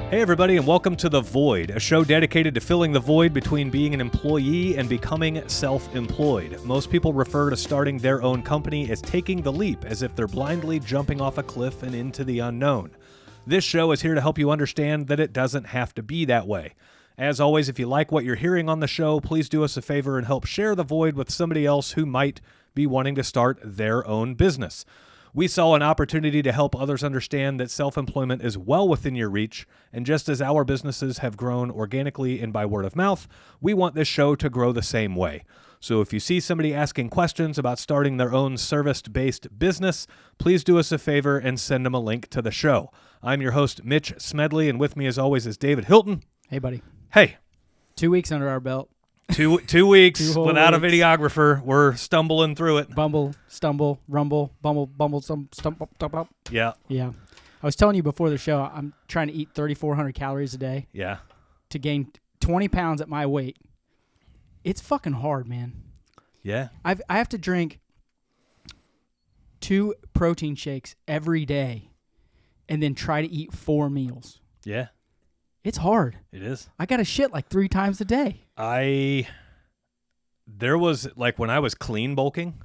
Hey everybody, and welcome to The Void, a show dedicated to filling the void between being an employee and becoming self-employed. Most people refer to starting their own company as taking the leap, as if they're blindly jumping off a cliff and into the unknown. This show is here to help you understand that it doesn't have to be that way. As always, if you like what you're hearing on the show, please do us a favor and help share The Void with somebody else who might be wanting to start their own business. We saw an opportunity to help others understand that self-employment is well within your reach, and just as our businesses have grown organically and by word of mouth, we want this show to grow the same way. So if you see somebody asking questions about starting their own service-based business, please do us a favor and send them a link to the show. I'm your host, Mitch Smedley, and with me as always is David Hilton. Hey, buddy. Hey. 2 weeks under our belt. Two weeks without weeks. a videographer. We're stumbling through it. Bumble, stumble, rumble, bumble, stumble. Yeah. Yeah. I was telling you before the show, I'm trying to eat 3,400 calories a day. Yeah. To gain 20 pounds at my weight. It's fucking hard, man. Yeah. I have to drink 2 protein shakes every day and then try to eat 4 meals. Yeah. It's hard. It is. I got to shit like 3 times a day. There was, like, when I was clean bulking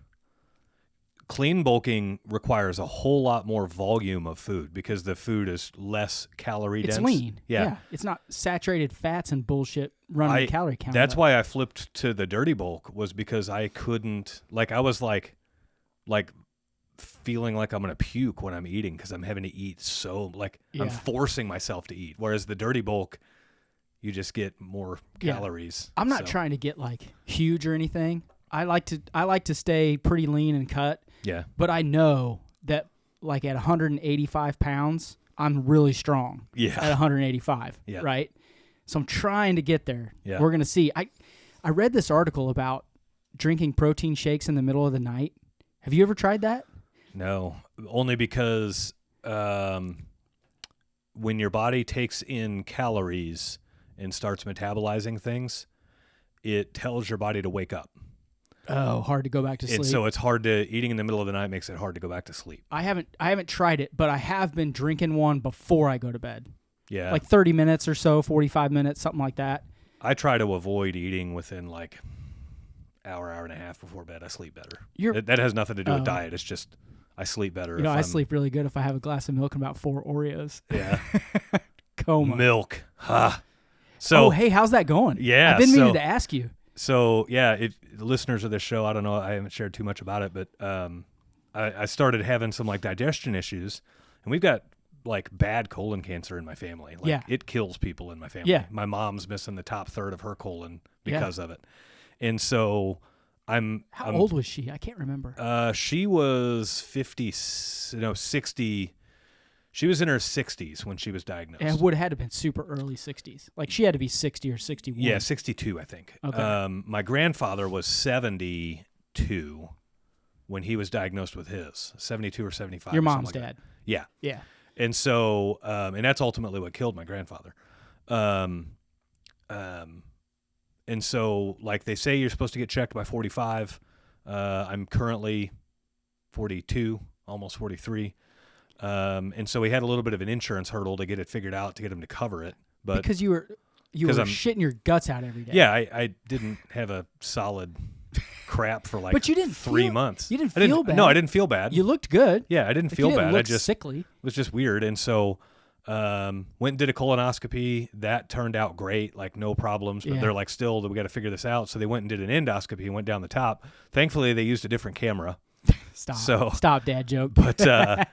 requires a whole lot more volume of food because the food is less calorie dense. It's lean. Yeah. It's not saturated fats and bullshit running the calorie count. That's why I flipped to the dirty bulk, was because I couldn't, like, I was like feeling like I'm going to puke when I'm eating because I'm having to eat so, like, I'm forcing myself to eat. Whereas the dirty bulk, you just get more calories. I'm not trying to get, like, huge or anything. I like to stay pretty lean and cut. Yeah. But I know that, like, at 185 pounds, I'm really strong. Yeah. At 185. Yeah. Right? So I'm trying to get there. Yeah. We're going to see. I read this article about drinking protein shakes in the middle of the night. Have you ever tried that? No, only because when your body takes in calories and starts metabolizing things, it tells your body to wake up. Oh, hard to go back to sleep. And so it's hard to, eating in the middle of the night makes it hard to go back to sleep. I haven't tried it, but I have been drinking one before I go to bed. Yeah. Like 30 minutes or so, 45 minutes, something like that. I try to avoid eating within like hour and a half before bed. I sleep better. That has nothing to do with diet. It's just I sleep better. I sleep really good if I have a glass of milk and about 4 Oreos. Yeah. Coma. Milk. Ha. So, hey, how's that going? Yeah. I've been meaning to ask you. So, yeah, if listeners of this show, I don't know, I haven't shared too much about it, but I started having some, like, digestion issues, and we've got, like, bad colon cancer in my family. Like, it kills people in my family. Yeah. My mom's missing the top third of her colon because of it. And so How old was she? I can't remember. She was 60. She was in her 60s when she was diagnosed. It would have had to have been super early 60s. Like, she had to be 60 or 61. Yeah, 62, I think. Okay. My grandfather was 72 when he was diagnosed with his. 72 or 75. Your mom's like dad. That. Yeah. Yeah. And so, and that's ultimately what killed my grandfather. And so, like, they say you're supposed to get checked by 45. I'm currently 42, almost 43. And so we had a little bit of an insurance hurdle to get it figured out to get him to cover it. But because you were shitting your guts out every day. Yeah, I didn't have a solid crap for like but you didn't 3 months. You didn't feel bad. No, I didn't feel bad. You looked good. Yeah, I didn't feel you didn't bad. Look I just sickly. It was just weird. And so went and did a colonoscopy. That turned out great, like no problems. But they're like, still, we got to figure this out. So they went and did an endoscopy and went down the top. Thankfully, they used a different camera. Stop, dad joke. But the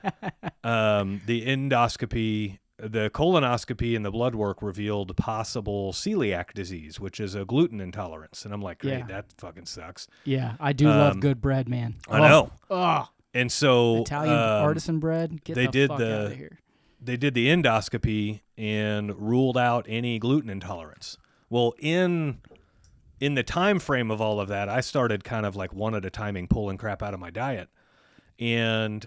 endoscopy, the colonoscopy, and the blood work revealed possible celiac disease, which is a gluten intolerance. And I'm like, great, that fucking sucks. Yeah, I do love good bread, man. I know. Oh. And so Italian artisan bread. Get the fuck out of here. They did the endoscopy and ruled out any gluten intolerance. Well, in the time frame of all of that, I started kind of like one at a timing pulling crap out of my diet. And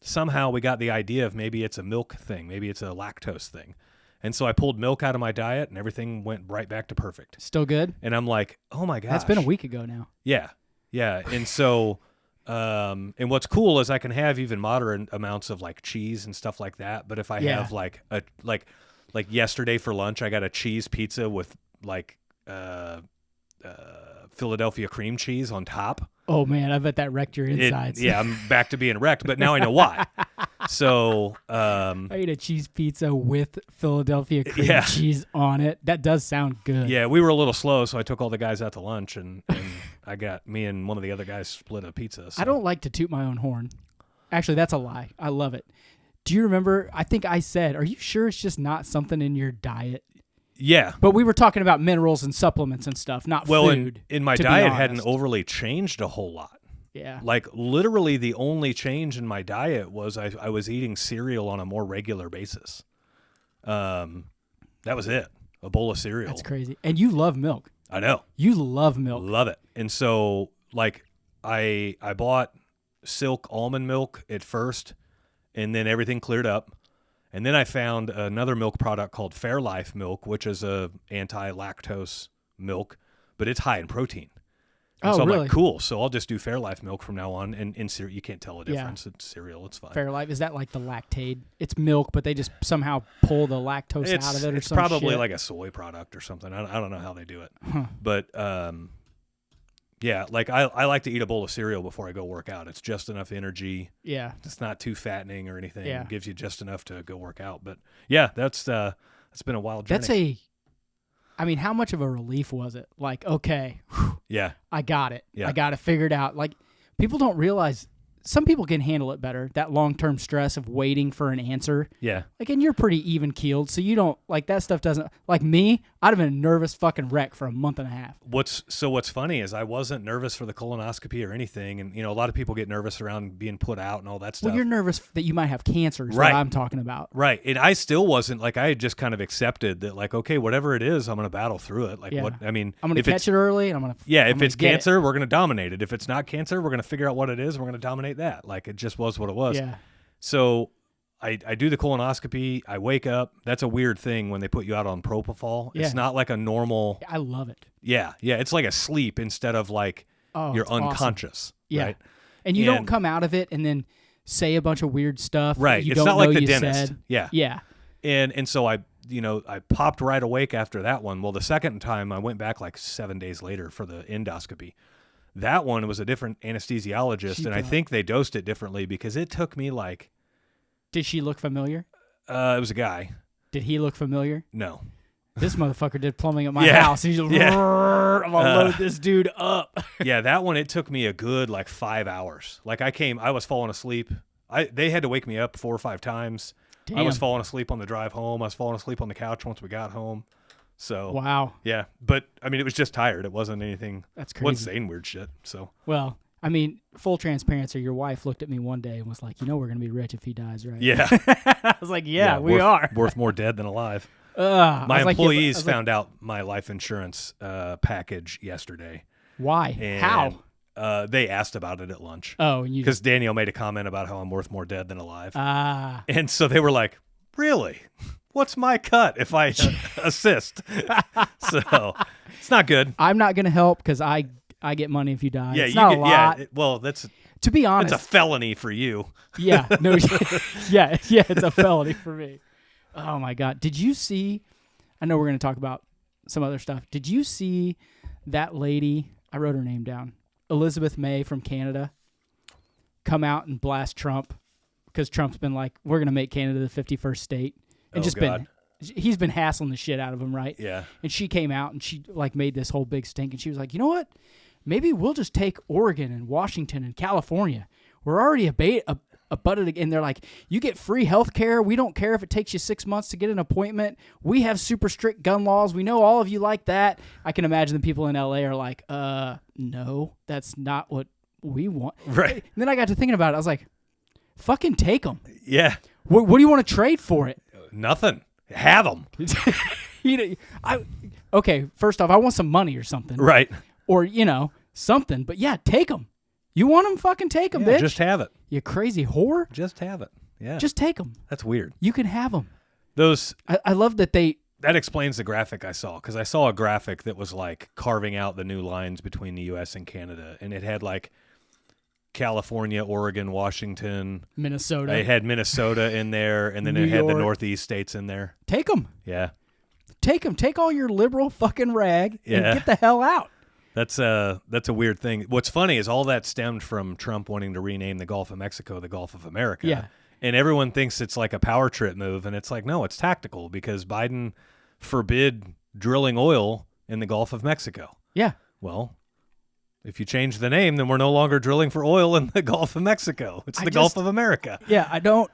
somehow we got the idea of maybe it's a milk thing. Maybe it's a lactose thing. And so I pulled milk out of my diet and everything went right back to perfect. Still good? And I'm like, oh my gosh. That's been a week ago now. Yeah. Yeah. And so, and what's cool is I can have even moderate amounts of like cheese and stuff like that. But if I have like Like yesterday for lunch, I got a cheese pizza with like Philadelphia cream cheese on top. Oh man, I bet that wrecked your insides. Yeah, I'm back to being wrecked, but now I know why. So I ate a cheese pizza with Philadelphia cream cheese on it. That does sound good. Yeah, we were a little slow, so I took all the guys out to lunch, and me and one of the other guys split a pizza. So. I don't like to toot my own horn. Actually, that's a lie. I love it. Do you remember? I think I said, "Are you sure it's just not something in your diet?" Yeah. But we were talking about minerals and supplements and stuff, not food. In my diet hadn't overly changed a whole lot. Yeah. Like literally the only change in my diet was I was eating cereal on a more regular basis. That was it. A bowl of cereal. That's crazy. And you love milk. I know. You love milk. Love it. And so like I bought Silk almond milk at first, and then everything cleared up. And then I found another milk product called Fairlife milk, which is a anti-lactose milk, but it's high in protein. And so I'm really? like, cool. So I'll just do Fairlife milk from now on. And in cereal, you can't tell the difference. It's cereal. It's fine. Fairlife, is that like the Lactaid? It's milk, but they just somehow pull the lactose out of it or it's some probably shit. like a soy product or something. I don't know how they do it. Huh. But yeah, like I like to eat a bowl of cereal before I go work out. It's just enough energy. Yeah. It's not too fattening or anything. Yeah. It gives you just enough to go work out. But yeah, that's been a wild journey. I mean, how much of a relief was it? Like, okay, yeah, I got it. Yeah. I got it figured out. Like, people don't realize some people can handle it better, that long-term stress of waiting for an answer. Yeah. Like, and you're pretty even-keeled, so you don't, like, that stuff doesn't, like me, I'd have been a nervous fucking wreck for a month and a half. What's funny is I wasn't nervous for the colonoscopy or anything, and, you know, a lot of people get nervous around being put out and all that stuff. Well, you're nervous that you might have cancer is Right. what I'm talking about. Right. And I still wasn't, like, I had just kind of accepted that, like, okay, whatever it is, I'm going to battle through it. Like, Yeah. I'm going to catch it early, and I'm going to if it's cancer, we're going to dominate it. If it's not cancer, we're going to figure out what it is, and we're going to dominate that. Like, it just was what it was. Yeah. So I do the colonoscopy. I wake up. That's a weird thing when they put you out on propofol. Yeah. It's not like a normal. I love it. Yeah. It's like a sleep instead of like you're it's awesome. unconscious. Yeah. Right? And you don't come out of it and then say a bunch of weird stuff. Right. You It's don't not like know the you dentist. said. Yeah. Yeah. And so I popped right awake after that one. Well, the second time I went back like 7 days later for the endoscopy. That one was a different anesthesiologist, and I think they dosed it differently because it took me like. Did she look familiar? It was a guy. Did he look familiar? No. This motherfucker did plumbing at my Yeah. house. He's just, I'm gonna load this dude up. Yeah, that one, it took me a good like 5 hours. Like I was falling asleep. They had to wake me up 4 or 5 times. Damn. I was falling asleep on the drive home. I was falling asleep on the couch once we got home. So wow. Yeah, but I mean, it was just tired. It wasn't anything. That's crazy. Wasn't saying weird shit. So well, I mean, full transparency. Your wife looked at me one day and was like, "We're gonna be rich if he dies, right?" yeah, I was like, "Yeah, we are worth more dead than alive." My employees found out my life insurance package yesterday. Why? And, how? They asked about it at lunch. Oh, and because Danielle made a comment about how I'm worth more dead than alive. Ah. And so they were like, "Really? What's my cut if I assist?" So it's not good. I'm not going to help because I get money if you die. Yeah, it's not a lot. Yeah, well, that's to be honest. It's a felony for you. Yeah, no, yeah, it's a felony for me. Oh my God, did you see? I know we're going to talk about some other stuff. Did you see that lady? I wrote her name down. Elizabeth May from Canada come out and blast Trump because Trump's been like, "We're going to make Canada the 51st state." And he's been hassling the shit out of him, right? Yeah. And she came out and she like made this whole big stink, and she was like, "You know what? Maybe we'll just take Oregon and Washington and California. We're already abutted." And they're like, "You get free health care. We don't care if it takes you 6 months to get an appointment. We have super strict gun laws. We know all of you like that." I can imagine the people in LA are like, no, that's not what we want. Right. And then I got to thinking about it. I was like, fucking take them. Yeah. What do you want to trade for it? Nothing. Have them. Okay, first off, I want some money or something. Right. Or, something. But yeah, take them. You want them? Fucking take them, bitch. Just have it. You crazy whore. Just have it. Yeah. Just take them. That's weird. You can have them. I love that they... That explains the graphic I saw, because I saw a graphic that was like carving out the new lines between the U.S. and Canada, and it had like California, Oregon, Washington, Minnesota. It had Minnesota in there, and then New it had the York. Northeast states in there. Take them. Yeah. Take them. Take all your liberal fucking rag Yeah. and get the hell out. That's a weird thing. What's funny is all that stemmed from Trump wanting to rename the Gulf of Mexico the Gulf of America. Yeah. And everyone thinks it's like a power trip move, and it's like, no, it's tactical because Biden forbid drilling oil in the Gulf of Mexico. Yeah. Well, if you change the name, then we're no longer drilling for oil in the Gulf of Mexico. It's the Gulf of America. Yeah, I don't.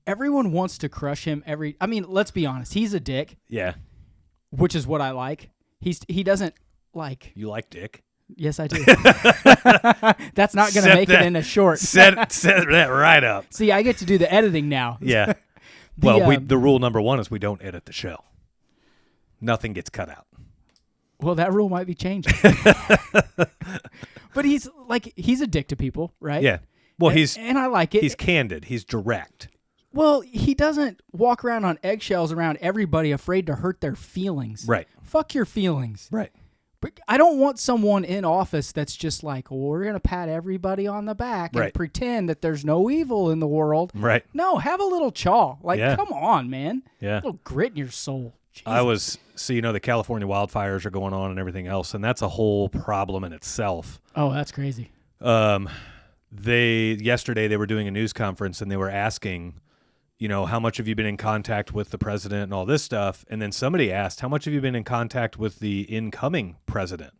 Everyone wants to crush him. I mean, let's be honest. He's a dick. Yeah. Which is what I like. He doesn't like. You like dick? Yes, I do. That's not going to make it in a short. Set that right up. See, I get to do the editing now. Yeah. The rule number 1 is we don't edit the show. Nothing gets cut out. Well, that rule might be changing. But he's a dick to people, right? Yeah. Well, and I like it. He's candid. He's direct. Well, he doesn't walk around on eggshells around everybody afraid to hurt their feelings. Right. Fuck your feelings. Right. But I don't want someone in office that's just like, well, we're going to pat everybody on the back and pretend that there's no evil in the world. Right. No, have a little chaw. Come on, man. Yeah. A little grit in your soul. Jesus. The California wildfires are going on and everything else, and that's a whole problem in itself. Oh, that's crazy. Yesterday they were doing a news conference and they were asking, how much have you been in contact with the president and all this stuff? And then somebody asked, how much have you been in contact with the incoming president?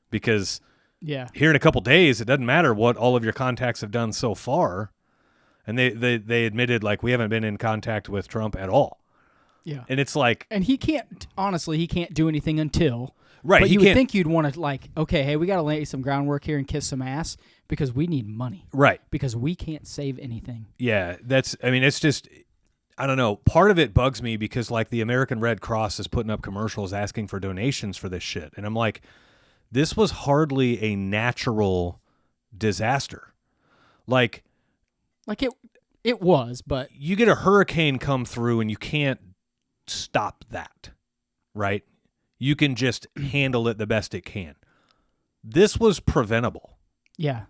Because here in a couple days, it doesn't matter what all of your contacts have done so far. And they admitted, we haven't been in contact with Trump at all. Yeah. And it's like... And he can't do anything until... Right. But you would think you'd want to okay, hey, we got to lay some groundwork here and kiss some ass because we need money. Right. Because we can't save anything. Yeah. It's just, I don't know. Part of it bugs me because the American Red Cross is putting up commercials asking for donations for this shit. And I'm like, this was hardly a natural disaster. It was, but... You get a hurricane come through and you can't stop that, right? You can just handle it the best it can. This was preventable. Yeah.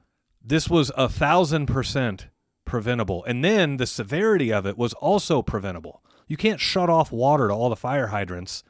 This was 1,000% preventable. And then the severity of it was also preventable. You can't shut off water to all the fire hydrants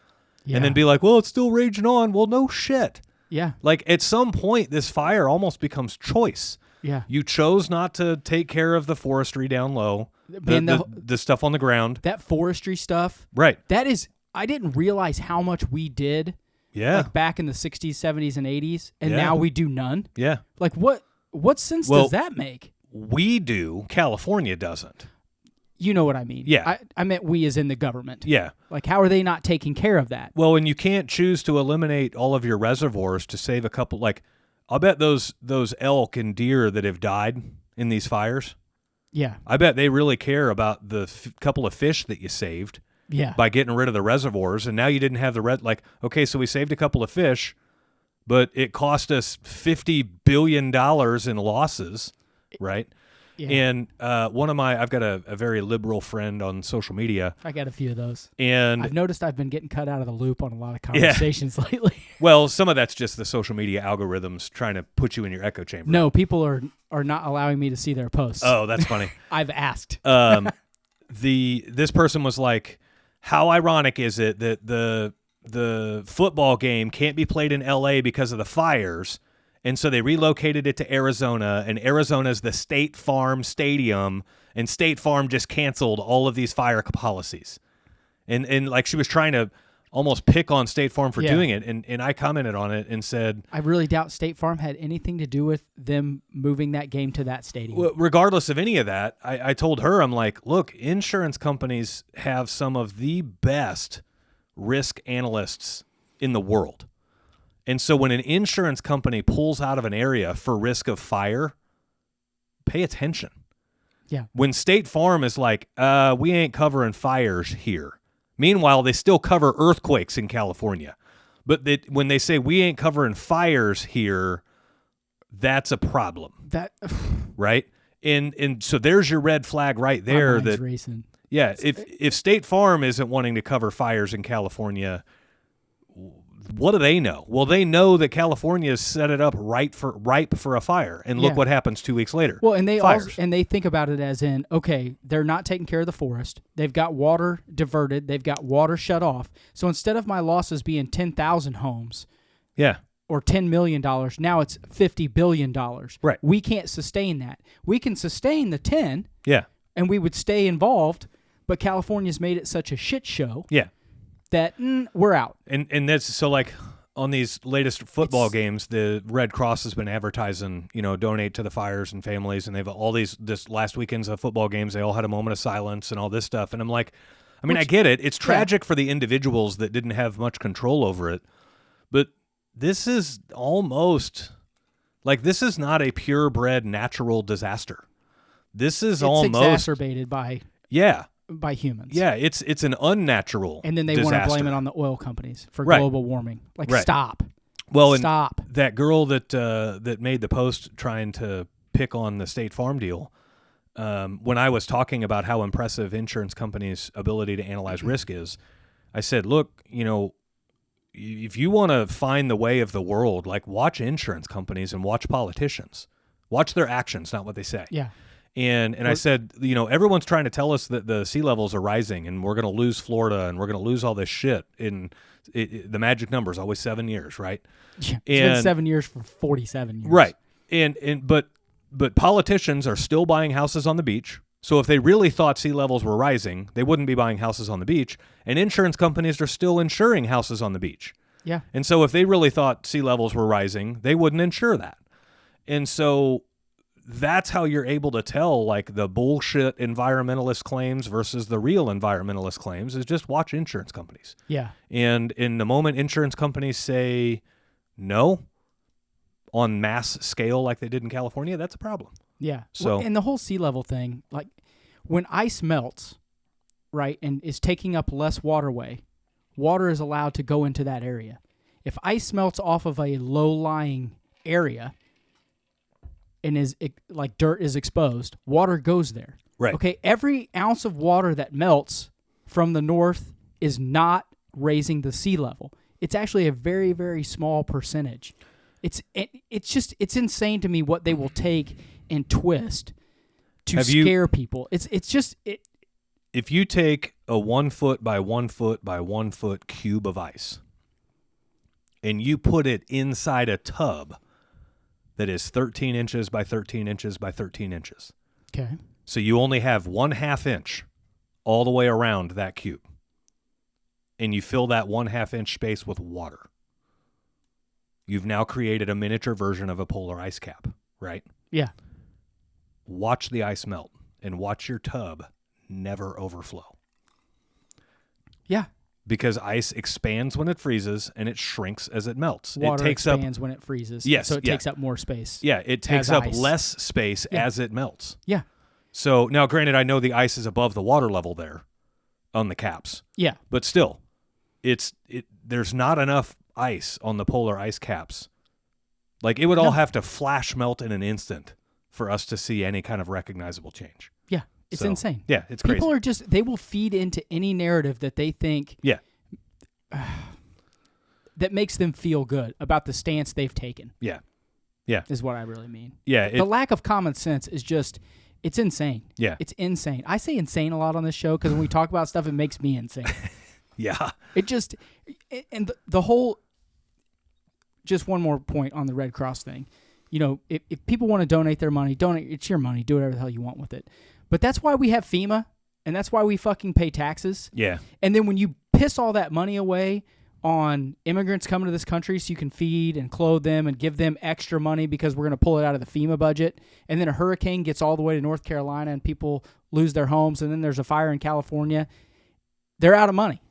and then be like, well, it's still raging on. Well, no shit. Yeah. At some point, this fire almost becomes choice. Yeah. You chose not to take care of the forestry down low, the stuff on the ground. That forestry stuff. Right. That is... I didn't realize how much we did back in the 60s, 70s, and 80s, and now we do none. Yeah. What sense does that make? We do. California doesn't. You know what I mean. Yeah. I meant we as in the government. Yeah. How are they not taking care of that? Well, and you can't choose to eliminate all of your reservoirs to save a couple. I'll bet those elk and deer that have died in these fires. Yeah. I bet they really care about the couple of fish that you saved. Yeah. By getting rid of the reservoirs, and now you didn't have the okay, so we saved a couple of fish, but it cost us $50 billion in losses, right? Yeah. And I've got a very liberal friend on social media. I got a few of those. And I've noticed I've been getting cut out of the loop on a lot of conversations lately. Well, some of that's just the social media algorithms trying to put you in your echo chamber. No, people are not allowing me to see their posts. Oh, that's funny. I've asked. This person was like, how ironic is it that the football game can't be played in LA because of the fires, and so they relocated it to Arizona, and Arizona's the State Farm Stadium, and State Farm just canceled all of these fire policies. And she was trying to almost pick on State Farm for doing it, and I commented on it and said... I really doubt State Farm had anything to do with them moving that game to that stadium. Well, regardless of any of that, I told her, I'm like, look, insurance companies have some of the best risk analysts in the world. And so when an insurance company pulls out of an area for risk of fire, pay attention. Yeah. When State Farm is like, we ain't covering fires here. Meanwhile, they still cover earthquakes in California. But when they say we ain't covering fires here, that's a problem. Right? And so there's your red flag right there. My mind's racing. Yeah, if State Farm isn't wanting to cover fires in California, what do they know? Well, they know that California set it up ripe for a fire, and look what happens 2 weeks later. Well, and they Fires. also, and they think about it as in, okay, they're not taking care of the forest. They've got water diverted. They've got water shut off. So instead of my losses being 10,000 homes, or $10 million, now it's $50 billion. Right. We can't sustain that. We can sustain the 10, and we would stay involved. But California's made it such a shit show. That we're out. And that's so like on these latest football games, the Red Cross has been advertising, donate to the fires and families, and they've all this last weekend's of football games. They all had a moment of silence and all this stuff. And I'm like, I get it. It's tragic for the individuals that didn't have much control over it, but this is almost like this is not a purebred natural disaster. This is almost exacerbated by humans. Yeah, it's an unnatural and then they disaster. Want to blame it on the oil companies for global warming. Stop. Well, stop. And that girl that made the post trying to pick on the State Farm deal, when I was talking about how impressive insurance companies' ability to analyze risk is, I said, look, if you want to find the way of the world, like watch insurance companies and watch politicians. Watch their actions, not what they say. Yeah. And I said, everyone's trying to tell us that the sea levels are rising and we're going to lose Florida and we're going to lose all this shit. And the magic number is always 7 years, right? Yeah, it's been 7 years for 47 years. Right. But politicians are still buying houses on the beach. So if they really thought sea levels were rising, they wouldn't be buying houses on the beach. And insurance companies are still insuring houses on the beach. Yeah. And so if they really thought sea levels were rising, they wouldn't insure that. And so that's how you're able to tell like the bullshit environmentalist claims versus the real environmentalist claims is just watch insurance companies. Yeah. And in the moment insurance companies say no on mass scale like they did in California, that's a problem. Yeah. So and the whole sea level thing, like when ice melts, right, and is taking up less waterway, water is allowed to go into that area. If ice melts off of a low-lying area and is like dirt is exposed, water goes there. Right. Okay, every ounce of water that melts from the north is not raising the sea level. It's actually a very, very small percentage. It's insane to me what they will take and twist to scare people. It's just if you take a 1 foot by 1 foot by 1 foot cube of ice and you put it inside a tub that is 13 inches by 13 inches by 13 inches. Okay. So you only have 1/2 inch all the way around that cube. And you fill that 1/2 inch space with water. You've now created a miniature version of a polar ice cap, right? Yeah. Watch the ice melt and watch your tub never overflow. Yeah. Because ice expands when it freezes and it shrinks as it melts. Water it takes expands when it freezes. Yes, so it takes up more space. Yeah, it takes up less space as it melts. Yeah. So now, granted, I know the ice is above the water level there on the caps. Yeah. But still, there's not enough ice on the polar ice caps. Like it would all have to flash melt in an instant for us to see any kind of recognizable change. Yeah. It's insane. Yeah, it's crazy. People are just, they will feed into any narrative that they think that makes them feel good about the stance they've taken. Yeah. Yeah. Is what I really mean. Yeah. The lack of common sense is just, it's insane. Yeah. It's insane. I say insane a lot on this show because when we talk about stuff, it makes me insane. Yeah. It just, and the whole, just one more point on the Red Cross thing. If people want to donate their money, donate. It's your money. Do whatever the hell you want with it. But that's why we have FEMA, and that's why we fucking pay taxes. Yeah. And then when you piss all that money away on immigrants coming to this country so you can feed and clothe them and give them extra money because we're going to pull it out of the FEMA budget, and then a hurricane gets all the way to North Carolina and people lose their homes, and then there's a fire in California, they're out of money.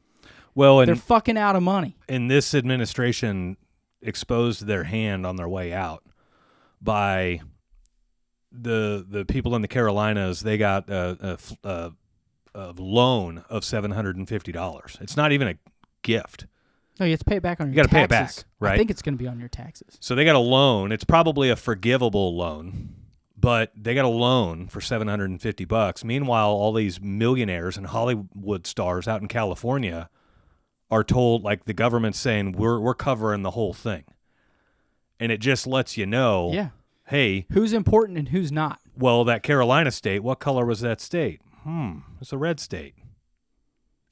Well, they're fucking out of money. And this administration exposed their hand on their way out by the people in the Carolinas. They got a loan of $750. It's not even a gift. No, you have to pay it back on your taxes. You got to pay it back, right? I think it's going to be on your taxes. So they got a loan. It's probably a forgivable loan, but they got a loan for $750. Meanwhile, all these millionaires and Hollywood stars out in California are told, like the government's saying, we're covering the whole thing. And it just lets you know, hey. Who's important and who's not. Well, that Carolina state, what color was that state? It's a red state.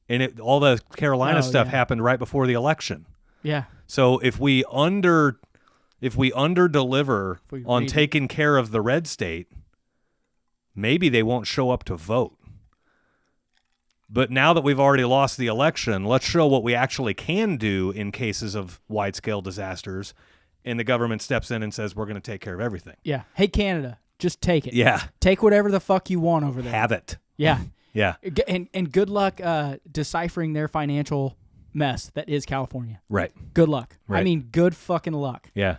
And all the Carolina stuff happened right before the election. Yeah. So if we under deliver on taking care of the red state, maybe they won't show up to vote. But now that we've already lost the election, let's show what we actually can do in cases of wide-scale disasters. And the government steps in and says, we're going to take care of everything. Yeah. Hey, Canada, just take it. Yeah. Take whatever the fuck you want over there. Have it. Yeah. Yeah. And good luck deciphering their financial mess that is California. Right. Good luck. Right. I mean, good fucking luck. Yeah.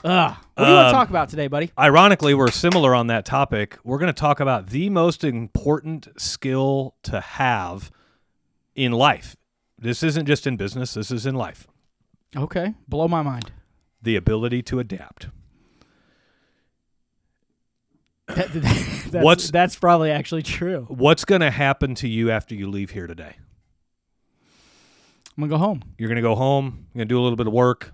What do you want to talk about today, buddy? Ironically, we're similar on that topic. We're going to talk about the most important skill to have in life. This isn't just in business. This is in life. Okay. Blow my mind. The ability to adapt. That's probably actually true. What's going to happen to you after you leave here today? I'm gonna go home. You're going to go home. You're going to do a little bit of work.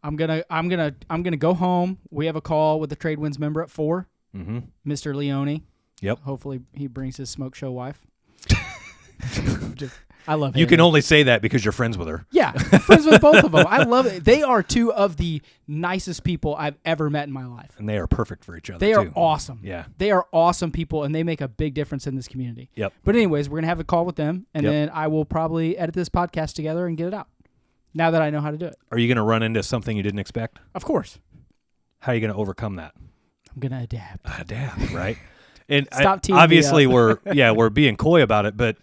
I'm gonna go home. We have a call with the Trade Winds member at 4. Mm-hmm. Mr. Leone. Yep. Hopefully he brings his smoke show wife. I love. You can only say that because you're friends with her. Yeah, friends with both of them. I love it. They are two of the nicest people I've ever met in my life. And they are perfect for each other. They too. are awesome. Yeah. They are awesome people, and they make a big difference in this community. Yep. But anyways, we're gonna have a call with them, and then I will probably edit this podcast together and get it out. Now that I know how to do it. Are you going to run into something you didn't expect? Of course. How are you going to overcome that? I'm going to adapt. Adapt, right? And Stop teeing obviously me up. we're being coy about it, but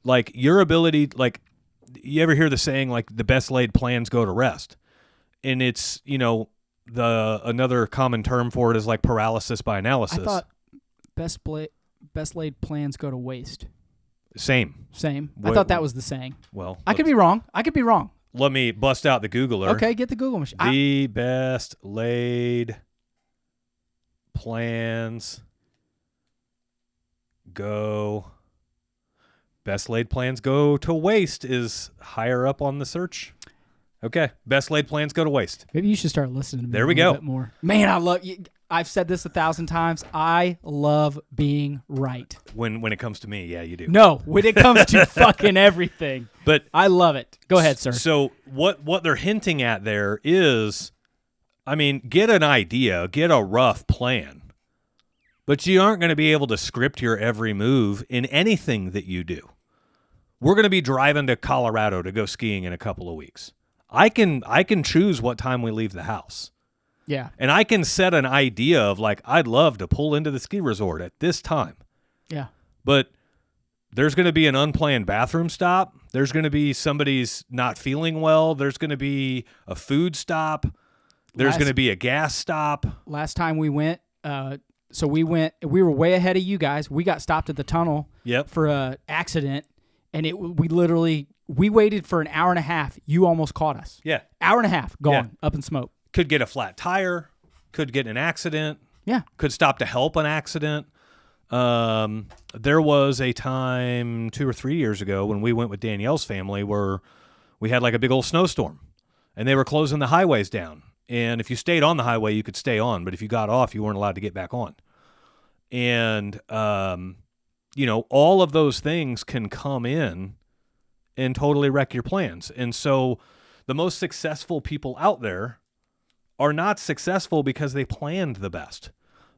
like your ability, like you ever hear the saying like the best laid plans go to rest? And it's, another common term for it is like paralysis by analysis. I thought best laid plans go to waste. Same. I thought that was the saying. Well, I could be wrong. Let me bust out the Googler. Okay, get the Google machine. The best laid plans go to waste is higher up on the search. Okay, best laid plans go to waste. Maybe you should start listening to me there we a little go. bit more. Man, I love you. I've said this 1,000 times. I love being right. When it comes to me, yeah, you do. No, when it comes to fucking everything. But I love it. Go ahead, sir. So what they're hinting at there is, get an idea, get a rough plan, but you aren't going to be able to script your every move in anything that you do. We're going to be driving to Colorado to go skiing in a couple of weeks. I can choose what time we leave the house. Yeah. And I can set an idea of like, I'd love to pull into the ski resort at this time. Yeah. But there's going to be an unplanned bathroom stop. There's going to be somebody's not feeling well. There's going to be a food stop. There's going to be a gas stop. Last time we went, we were way ahead of you guys. We got stopped at the tunnel for an accident. And we waited for an hour and a half. You almost caught us. Yeah. Hour and a half gone, up in smoke. Could get a flat tire, could get in an accident. Yeah. Could stop to help an accident. There was a time 2 or 3 years ago when we went with Danielle's family where we had like a big old snowstorm and they were closing the highways down. And if you stayed on the highway, you could stay on. But if you got off, you weren't allowed to get back on. And, all of those things can come in and totally wreck your plans. And so the most successful people out there are not successful because they planned the best.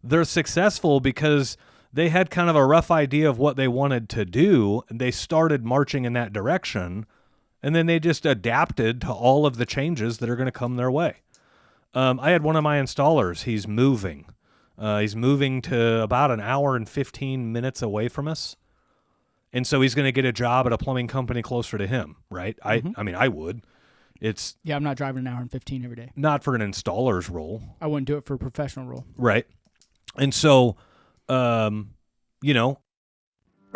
They're successful because they had kind of a rough idea of what they wanted to do, and they started marching in that direction, and then they just adapted to all of the changes that are going to come their way. I had one of my installers. He's moving. He's moving to about an hour and 15 minutes away from us. And so he's going to get a job at a plumbing company closer to him, right? Mm-hmm. I would. I'm not driving an hour and 15 every day. Not for an installer's role. I wouldn't do it for a professional role. Right. And so, Are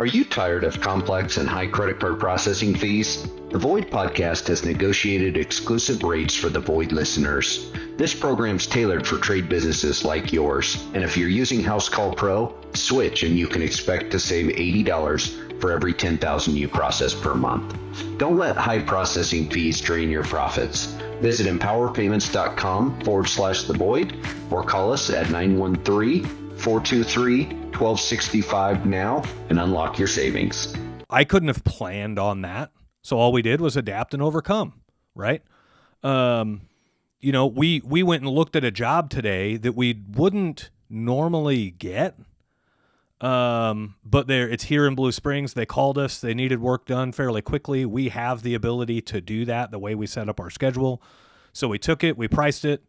you tired of complex and high credit card processing fees? The Void Podcast has negotiated exclusive rates for the Void listeners. This program's tailored for trade businesses like yours. And if you're using House Call Pro, switch and you can expect to save $80 for every 10,000 you process per month. Don't let high processing fees drain your profits. Visit empowerpayments.com/the void or call us at 913-423-1265 now and unlock your savings. I couldn't have planned on that. So all we did was adapt and overcome, right? We went and looked at a job today that we wouldn't normally get. But it's here in Blue Springs. They called us. They needed work done fairly quickly. We have the ability to do that the way we set up our schedule. So we took it. We priced it.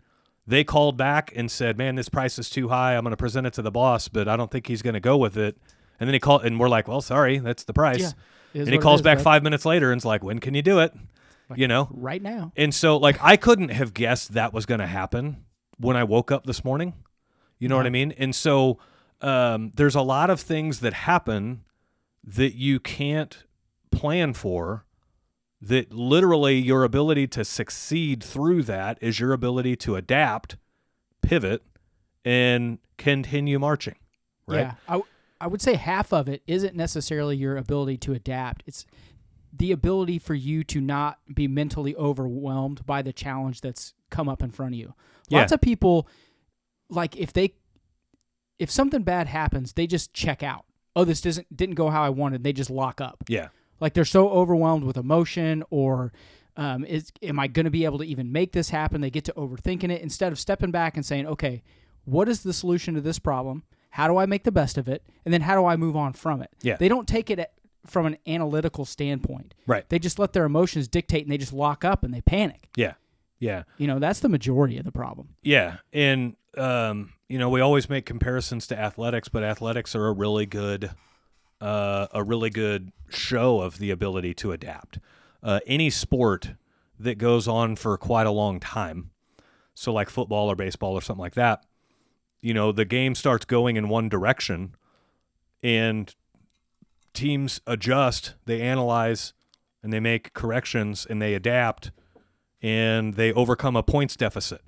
They called back and said, man, this price is too high. I'm going to present it to the boss, but I don't think he's going to go with it. And then he called, and we're like, well, sorry, that's the price. Yeah, and he calls back 5 minutes later and is like, when can you do it? Right now. And so, I couldn't have guessed that was going to happen when I woke up this morning. You know what I mean? And so there's a lot of things that happen that you can't plan for, that literally your ability to succeed through that is your ability to adapt, pivot, and continue marching, right? Yeah, I would say half of it isn't necessarily your ability to adapt. It's the ability for you to not be mentally overwhelmed by the challenge that's come up in front of you. Lots of people, if something bad happens, they just check out. Oh, this didn't go how I wanted. They just lock up. Yeah. Like they're so overwhelmed with emotion, or am I going to be able to even make this happen? They get to overthinking it instead of stepping back and saying, okay, what is the solution to this problem? How do I make the best of it? And then how do I move on from it? Yeah. They don't take it from an analytical standpoint. Right. They just let their emotions dictate, and they just lock up and they panic. Yeah. Yeah. That's the majority of the problem. Yeah. And, we always make comparisons to athletics, but athletics are a really good show of the ability to adapt. Any sport that goes on for quite a long time, so like football or baseball or something like that, the game starts going in one direction and teams adjust, they analyze, and they make corrections, and they adapt, and they overcome a points deficit.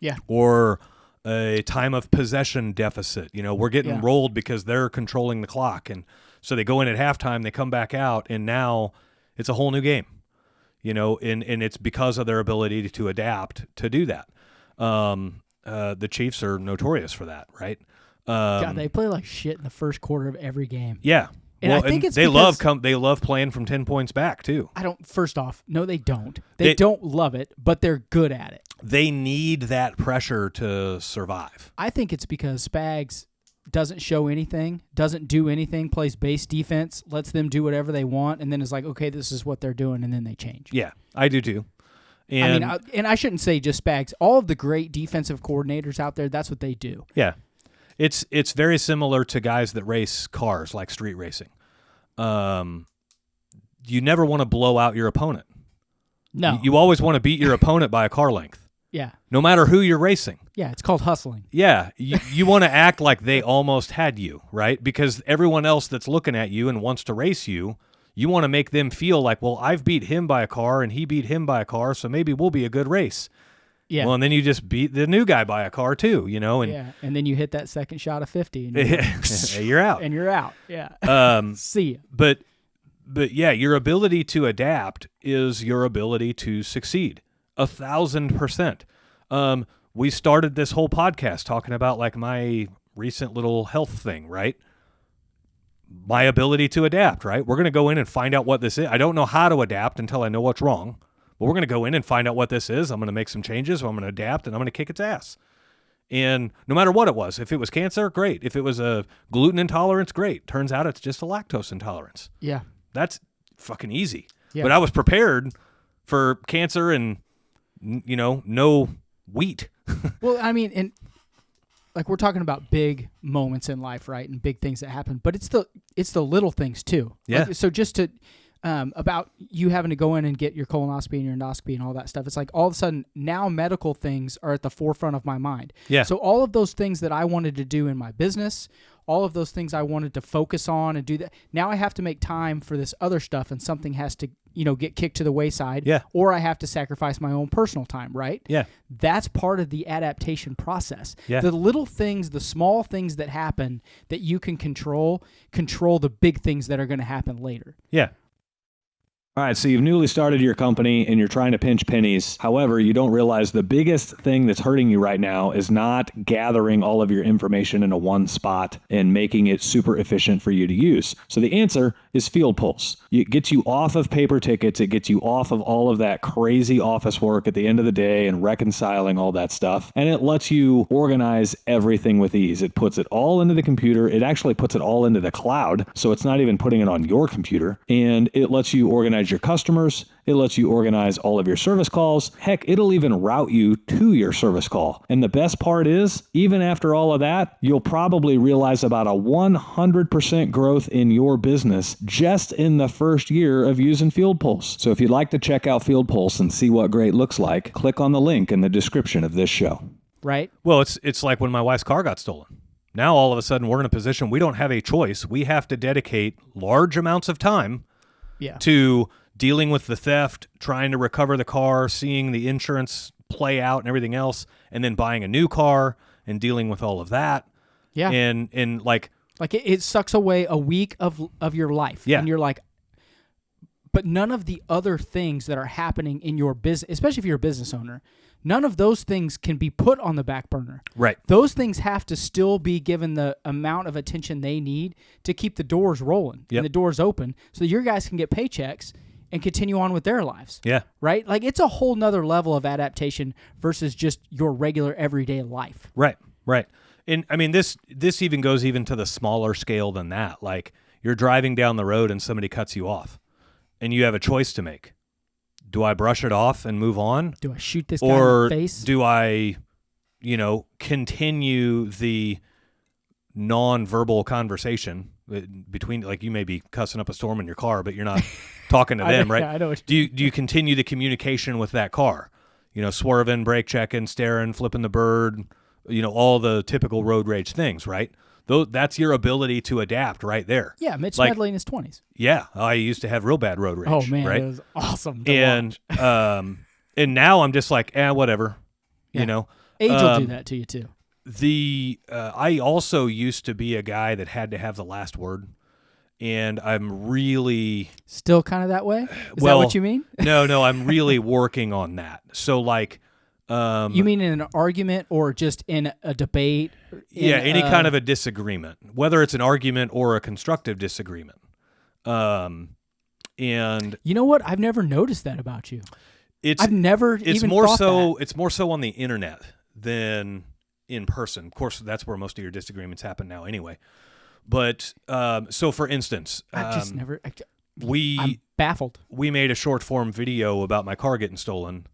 Yeah. Or a time of possession deficit. We're getting rolled because they're controlling the clock. And so they go in at halftime, they come back out, and now it's a whole new game. And it's because of their ability to adapt to do that. The Chiefs are notorious for that, right? God, they play like shit in the first quarter of every game. Yeah. And I think it's they because love playing from 10 points back too. First off, no, they don't. They don't love it, but they're good at it. They need that pressure to survive. I think it's because Spags doesn't show anything, doesn't do anything, plays base defense, lets them do whatever they want, and then is like, okay, this is what they're doing, and then they change. Yeah, I do too. And I shouldn't say just Spags. All of the great defensive coordinators out there, that's what they do. Yeah. It's very similar to guys that race cars, like street racing. You never want to blow out your opponent. No. You always want to beat your opponent by a car length. Yeah. No matter who you're racing. Yeah, it's called hustling. Yeah. You want to act like they almost had you, right? Because everyone else that's looking at you and wants to race you, you want to make them feel like, well, I've beat him by a car and he beat him by a car, so maybe we'll be a good race. Yeah. Well, and then you just beat the new guy by a car too, And yeah. And then you hit that second shot of 50. And you're out. And you're out. Yeah. See ya. But yeah, your ability to adapt is your ability to succeed. 1,000%. We started this whole podcast talking about like my recent little health thing, right? My ability to adapt, right? We're going to go in and find out what this is. I don't know how to adapt until I know what's wrong. But we're going to go in and find out what this is. I'm going to make some changes. I'm going to adapt, and I'm going to kick its ass. And no matter what it was, if it was cancer, great. If it was a gluten intolerance, great. Turns out it's just a lactose intolerance. Yeah. That's fucking easy. Yeah. But I was prepared for cancer and, no wheat. Well, I mean, and like we're talking about big moments in life, right? And big things that happen. But it's the little things too. Yeah. So just to... about you having to go in and get your colonoscopy and your endoscopy and all that stuff. It's like all of a sudden now medical things are at the forefront of my mind. Yeah. So all of those things that I wanted to do in my business, all of those things I wanted to focus on and do that, now I have to make time for this other stuff, and something has to, get kicked to the wayside. Yeah. Or I have to sacrifice my own personal time, right? Yeah. That's part of the adaptation process. Yeah. The little things, the small things that happen that you can control the big things that are going to happen later. Yeah. All right, so you've newly started your company and you're trying to pinch pennies. However, you don't realize the biggest thing that's hurting you right now is not gathering all of your information into one spot and making it super efficient for you to use. So the answer is Field Pulse. It gets you off of paper tickets. It gets you off of all of that crazy office work at the end of the day and reconciling all that stuff. And it lets you organize everything with ease. It puts it all into the computer. It actually puts it all into the cloud. So it's not even putting it on your computer. And it lets you organize your customers. It lets you organize all of your service calls. Heck, it'll even route you to your service call. And the best part is, even after all of that, you'll probably realize about a 100% growth in your business just in the first year of using Field Pulse. So if you'd like to check out Field Pulse and see what great looks like, click on the link in the description of this show. Right? Well, it's like when my wife's car got stolen. Now all of a sudden we're in a position we don't have a choice. We have to dedicate large amounts of time to dealing with the theft, trying to recover the car, seeing the insurance play out and everything else, and then buying a new car and dealing with all of that. Yeah. And like it sucks away a week of your life. Yeah. And you're like, but none of the other things that are happening in your business, especially if you're a business owner, none of those things can be put on the back burner. Right. Those things have to still be given the amount of attention they need to keep the doors rolling and the doors open so that your guys can get paychecks and continue on with their lives. Yeah. Right? Like it's a whole nother level of adaptation versus just your regular everyday life. Right. Right. And I mean, this even goes even to the smaller scale than that. Like you're driving down the road and somebody cuts you off and you have a choice to make. Do I brush it off and move on? Do I shoot this guy in the face? Or do I, continue the non-verbal conversation between, like you may be cussing up a storm in your car, but you're not talking to them, right? I know. Do you continue the communication with that car? Swerving, brake checking, staring, flipping the bird, all the typical road rage things, right? That's your ability to adapt right there. Yeah, Mitch Smedley in his 20s. Yeah, I used to have real bad road rage. Oh man, right? it was awesome. And now I'm just like, whatever. Yeah. Age will do that to you too. I also used to be a guy that had to have the last word, and I'm really still kind of that way. Is that what you mean? No, I'm really working on that. So like. You mean in an argument or just in a debate? Any kind of a disagreement, whether it's an argument or a constructive disagreement. And you know what? I've never noticed that about you. It's more so on the internet than in person. Of course, that's where most of your disagreements happen now anyway. But so for instance, I'm baffled. We made a short form video about my car getting stolen.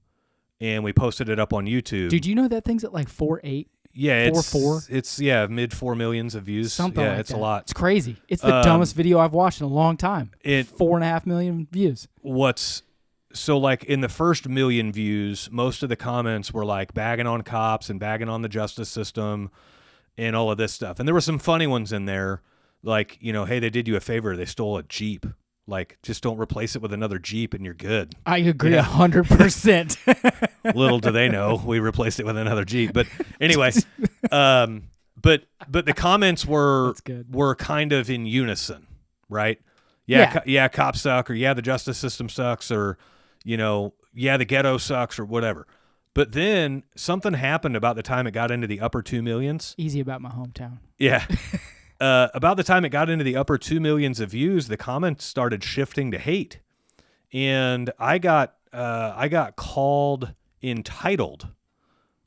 And we posted it up on YouTube. Dude, you know that thing's at like 4.8? Yeah, 4.4? It's mid 4 millions of views. Something like it's that. a lot. It's crazy. It's the dumbest video I've watched in a long time. 4.5 million views. So like in the first million views, most of the comments were like bagging on cops and bagging on the justice system and all of this stuff. And there were some funny ones in there, like, hey, they did you a favor. They stole a Jeep. Like, just don't replace it with another Jeep and you're good. I agree 100%. Little do they know, we replaced it with another Jeep. But anyway, but the comments were kind of in unison, right? Yeah, cops suck, or the justice system sucks, or, the ghetto sucks, or whatever. But then something happened about the time it got into the upper 2 millions. Easy about my hometown. Yeah. About the time it got into the upper 2 millions of views, the comments started shifting to hate, and I got called entitled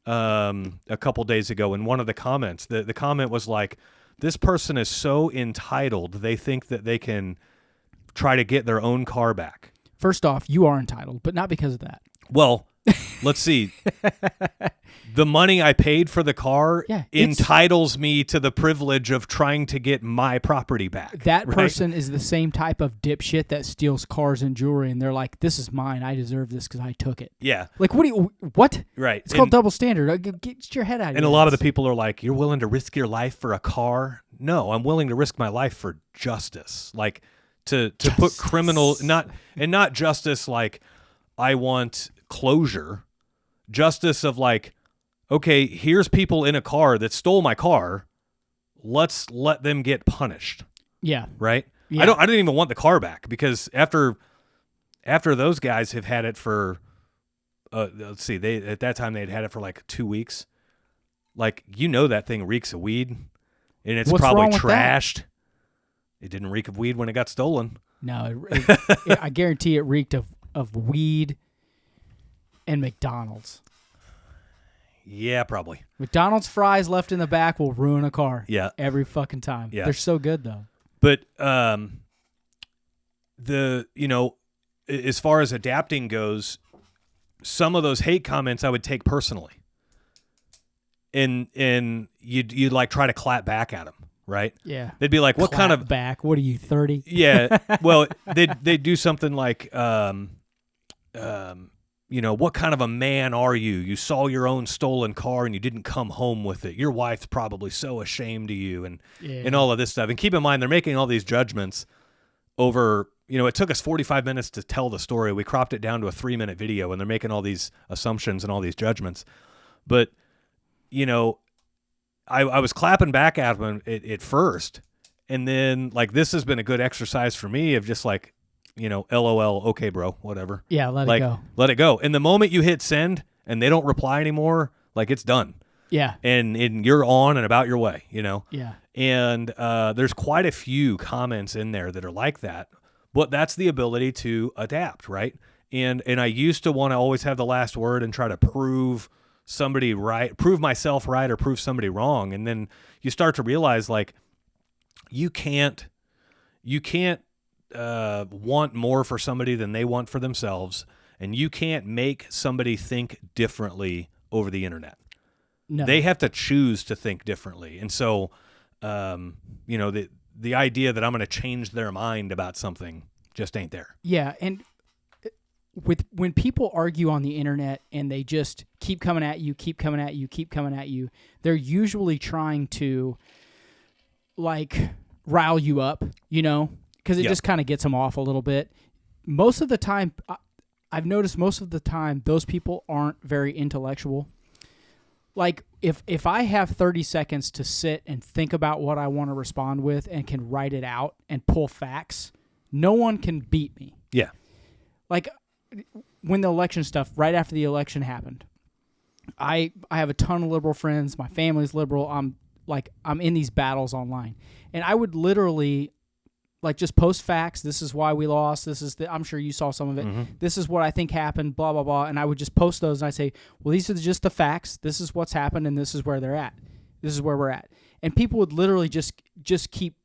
a couple days ago in one of the comments. The comment was like, "This person is so entitled, they think that they can try to get their own car back." First off, you are entitled, but not because of that. Well, let's see. The money I paid for the car entitles me to the privilege of trying to get my property back. That person is the same type of dipshit that steals cars and jewelry, and they're like, "This is mine. I deserve this because I took it." Yeah. Like, what? Right. It's called double standard. Get your head out of here. And a lot of the people are like, "You're willing to risk your life for a car?" No, I'm willing to risk my life for justice. Like to put criminal not justice like I want closure. Justice of like, okay, here's people in a car that stole my car. Let's let them get punished. Yeah. Right? Yeah. I didn't even want the car back because after those guys have had it for let's see, at that time they'd had it for like 2 weeks. Like, that thing reeks of weed and it's probably trashed. It didn't reek of weed when it got stolen. No, I guarantee it reeked of weed and McDonald's. Yeah, probably. McDonald's fries left in the back will ruin a car. Yeah. Every fucking time. Yeah. They're so good though. But as far as adapting goes, some of those hate comments I would take personally. And you'd like try to clap back at them, right? Yeah. They'd be like, "What clap kind of back? What are you, 30?" Yeah. Well, they'd do something like what kind of a man are you? You saw your own stolen car and you didn't come home with it. Your wife's probably so ashamed of you and all of this stuff. And keep in mind, they're making all these judgments over, it took us 45 minutes to tell the story. We cropped it down to a 3-minute video and they're making all these assumptions and all these judgments. But, I was clapping back at them at first. And then like, this has been a good exercise for me of just like, LOL, okay, bro, whatever. Yeah, let it go. Let it go. And the moment you hit send and they don't reply anymore, like it's done. Yeah. And you're on and about your way, Yeah. And there's quite a few comments in there that are like that. But that's the ability to adapt, right? And I used to want to always have the last word and try to prove somebody right, prove myself right or prove somebody wrong. And then you start to realize like you can't want more for somebody than they want for themselves, and you can't make somebody think differently over the internet. No. They have to choose to think differently. And so, the idea that I'm going to change their mind about something just ain't there. Yeah, and when people argue on the internet and they just keep coming at you, they're usually trying to like rile you up, because it just kind of gets them off a little bit. Most of the time, I've noticed those people aren't very intellectual. Like, if I have 30 seconds to sit and think about what I want to respond with and can write it out and pull facts, no one can beat me. Yeah. Like, when the election stuff, right after the election happened, I have a ton of liberal friends. My family's liberal. I'm in these battles online. And I would literally like just post facts. This is why we lost. I'm sure you saw some of it. Mm-hmm. This is what I think happened, blah, blah, blah. And I would just post those and I say, well, these are just the facts. This is what's happened and this is where they're at. This is where we're at. And people would literally just keep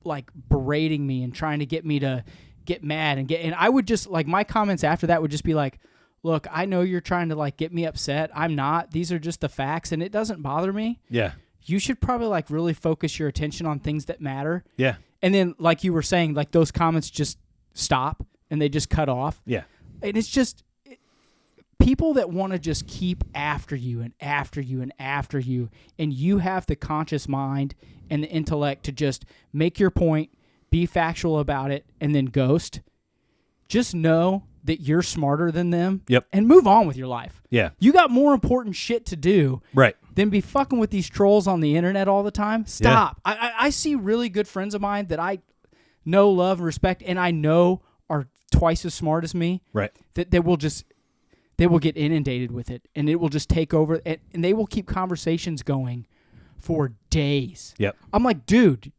like berating me and trying to get me to get mad and I would just like my comments after that would just be like, look, I know you're trying to like get me upset. I'm not. These are just the facts and it doesn't bother me. Yeah. You should probably like really focus your attention on things that matter. Yeah. And then, like you were saying, like those comments just stop and they just cut off. Yeah. And it's just people that want to just keep after you and after you and after you, and you have the conscious mind and the intellect to just make your point, be factual about it, and then ghost. Just know that you're smarter than them. Yep. And move on with your life. Yeah. You got more important shit to do. Right. Than be fucking with these trolls on the internet all the time. Stop. Yeah. I see really good friends of mine that I know, love, and respect, and I know are twice as smart as me. Right. That they will get inundated with it, and it will just take over, and they will keep conversations going for days. Yep. I'm like, dude,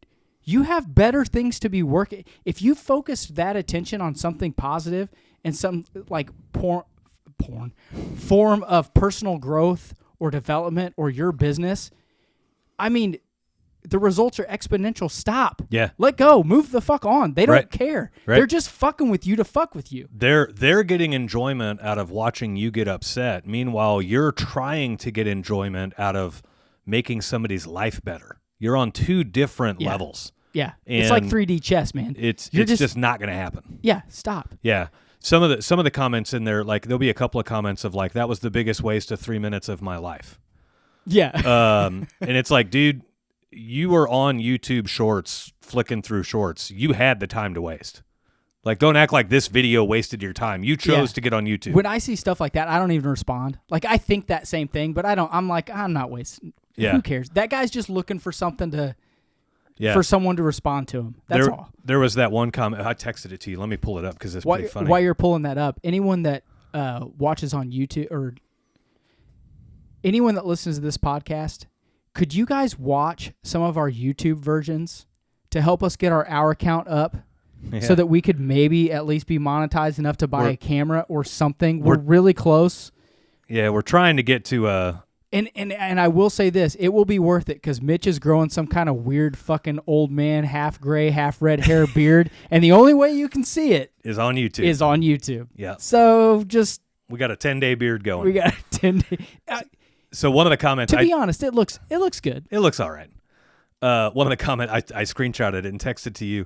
you have better things to be working. If you focused that attention on something positive and some like form of personal growth or development or your business, I mean, the results are exponential. Stop. Yeah. Let go. Move the fuck on. They don't care. Right. They're just fucking with you to fuck with you. They're getting enjoyment out of watching you get upset. Meanwhile, you're trying to get enjoyment out of making somebody's life better. You're on two different levels. Yeah. And it's like 3D chess, man. It's just not going to happen. Yeah. Stop. Yeah. Some of the comments in there, like there'll be a couple of comments of like, that was the biggest waste of 3 minutes of my life. Yeah. And it's like, dude, you were on YouTube Shorts, flicking through shorts. You had the time to waste. Like, don't act like this video wasted your time. You chose to get on YouTube. When I see stuff like that, I don't even respond. Like, I think that same thing, but I don't. I'm like, I'm not wasting. Yeah. Who cares? That guy's just looking for something to, for someone to respond to him. That's all. There was that one comment. I texted it to you. Let me pull it up because it's pretty funny. While you're pulling that up, anyone that watches on YouTube or anyone that listens to this podcast, could you guys watch some of our YouTube versions to help us get our hour count up so that we could maybe at least be monetized enough to buy a camera or something? We're really close. Yeah, we're trying to get to And I will say this, it will be worth it because Mitch is growing some kind of weird fucking old man, half gray, half red hair beard, and the only way you can see it is on YouTube. Yeah. So just we got a 10-day beard going. we got a 10-day. So one of the comments, to be honest, it looks good. It looks all right. One of the comments, I screenshotted it and texted to you.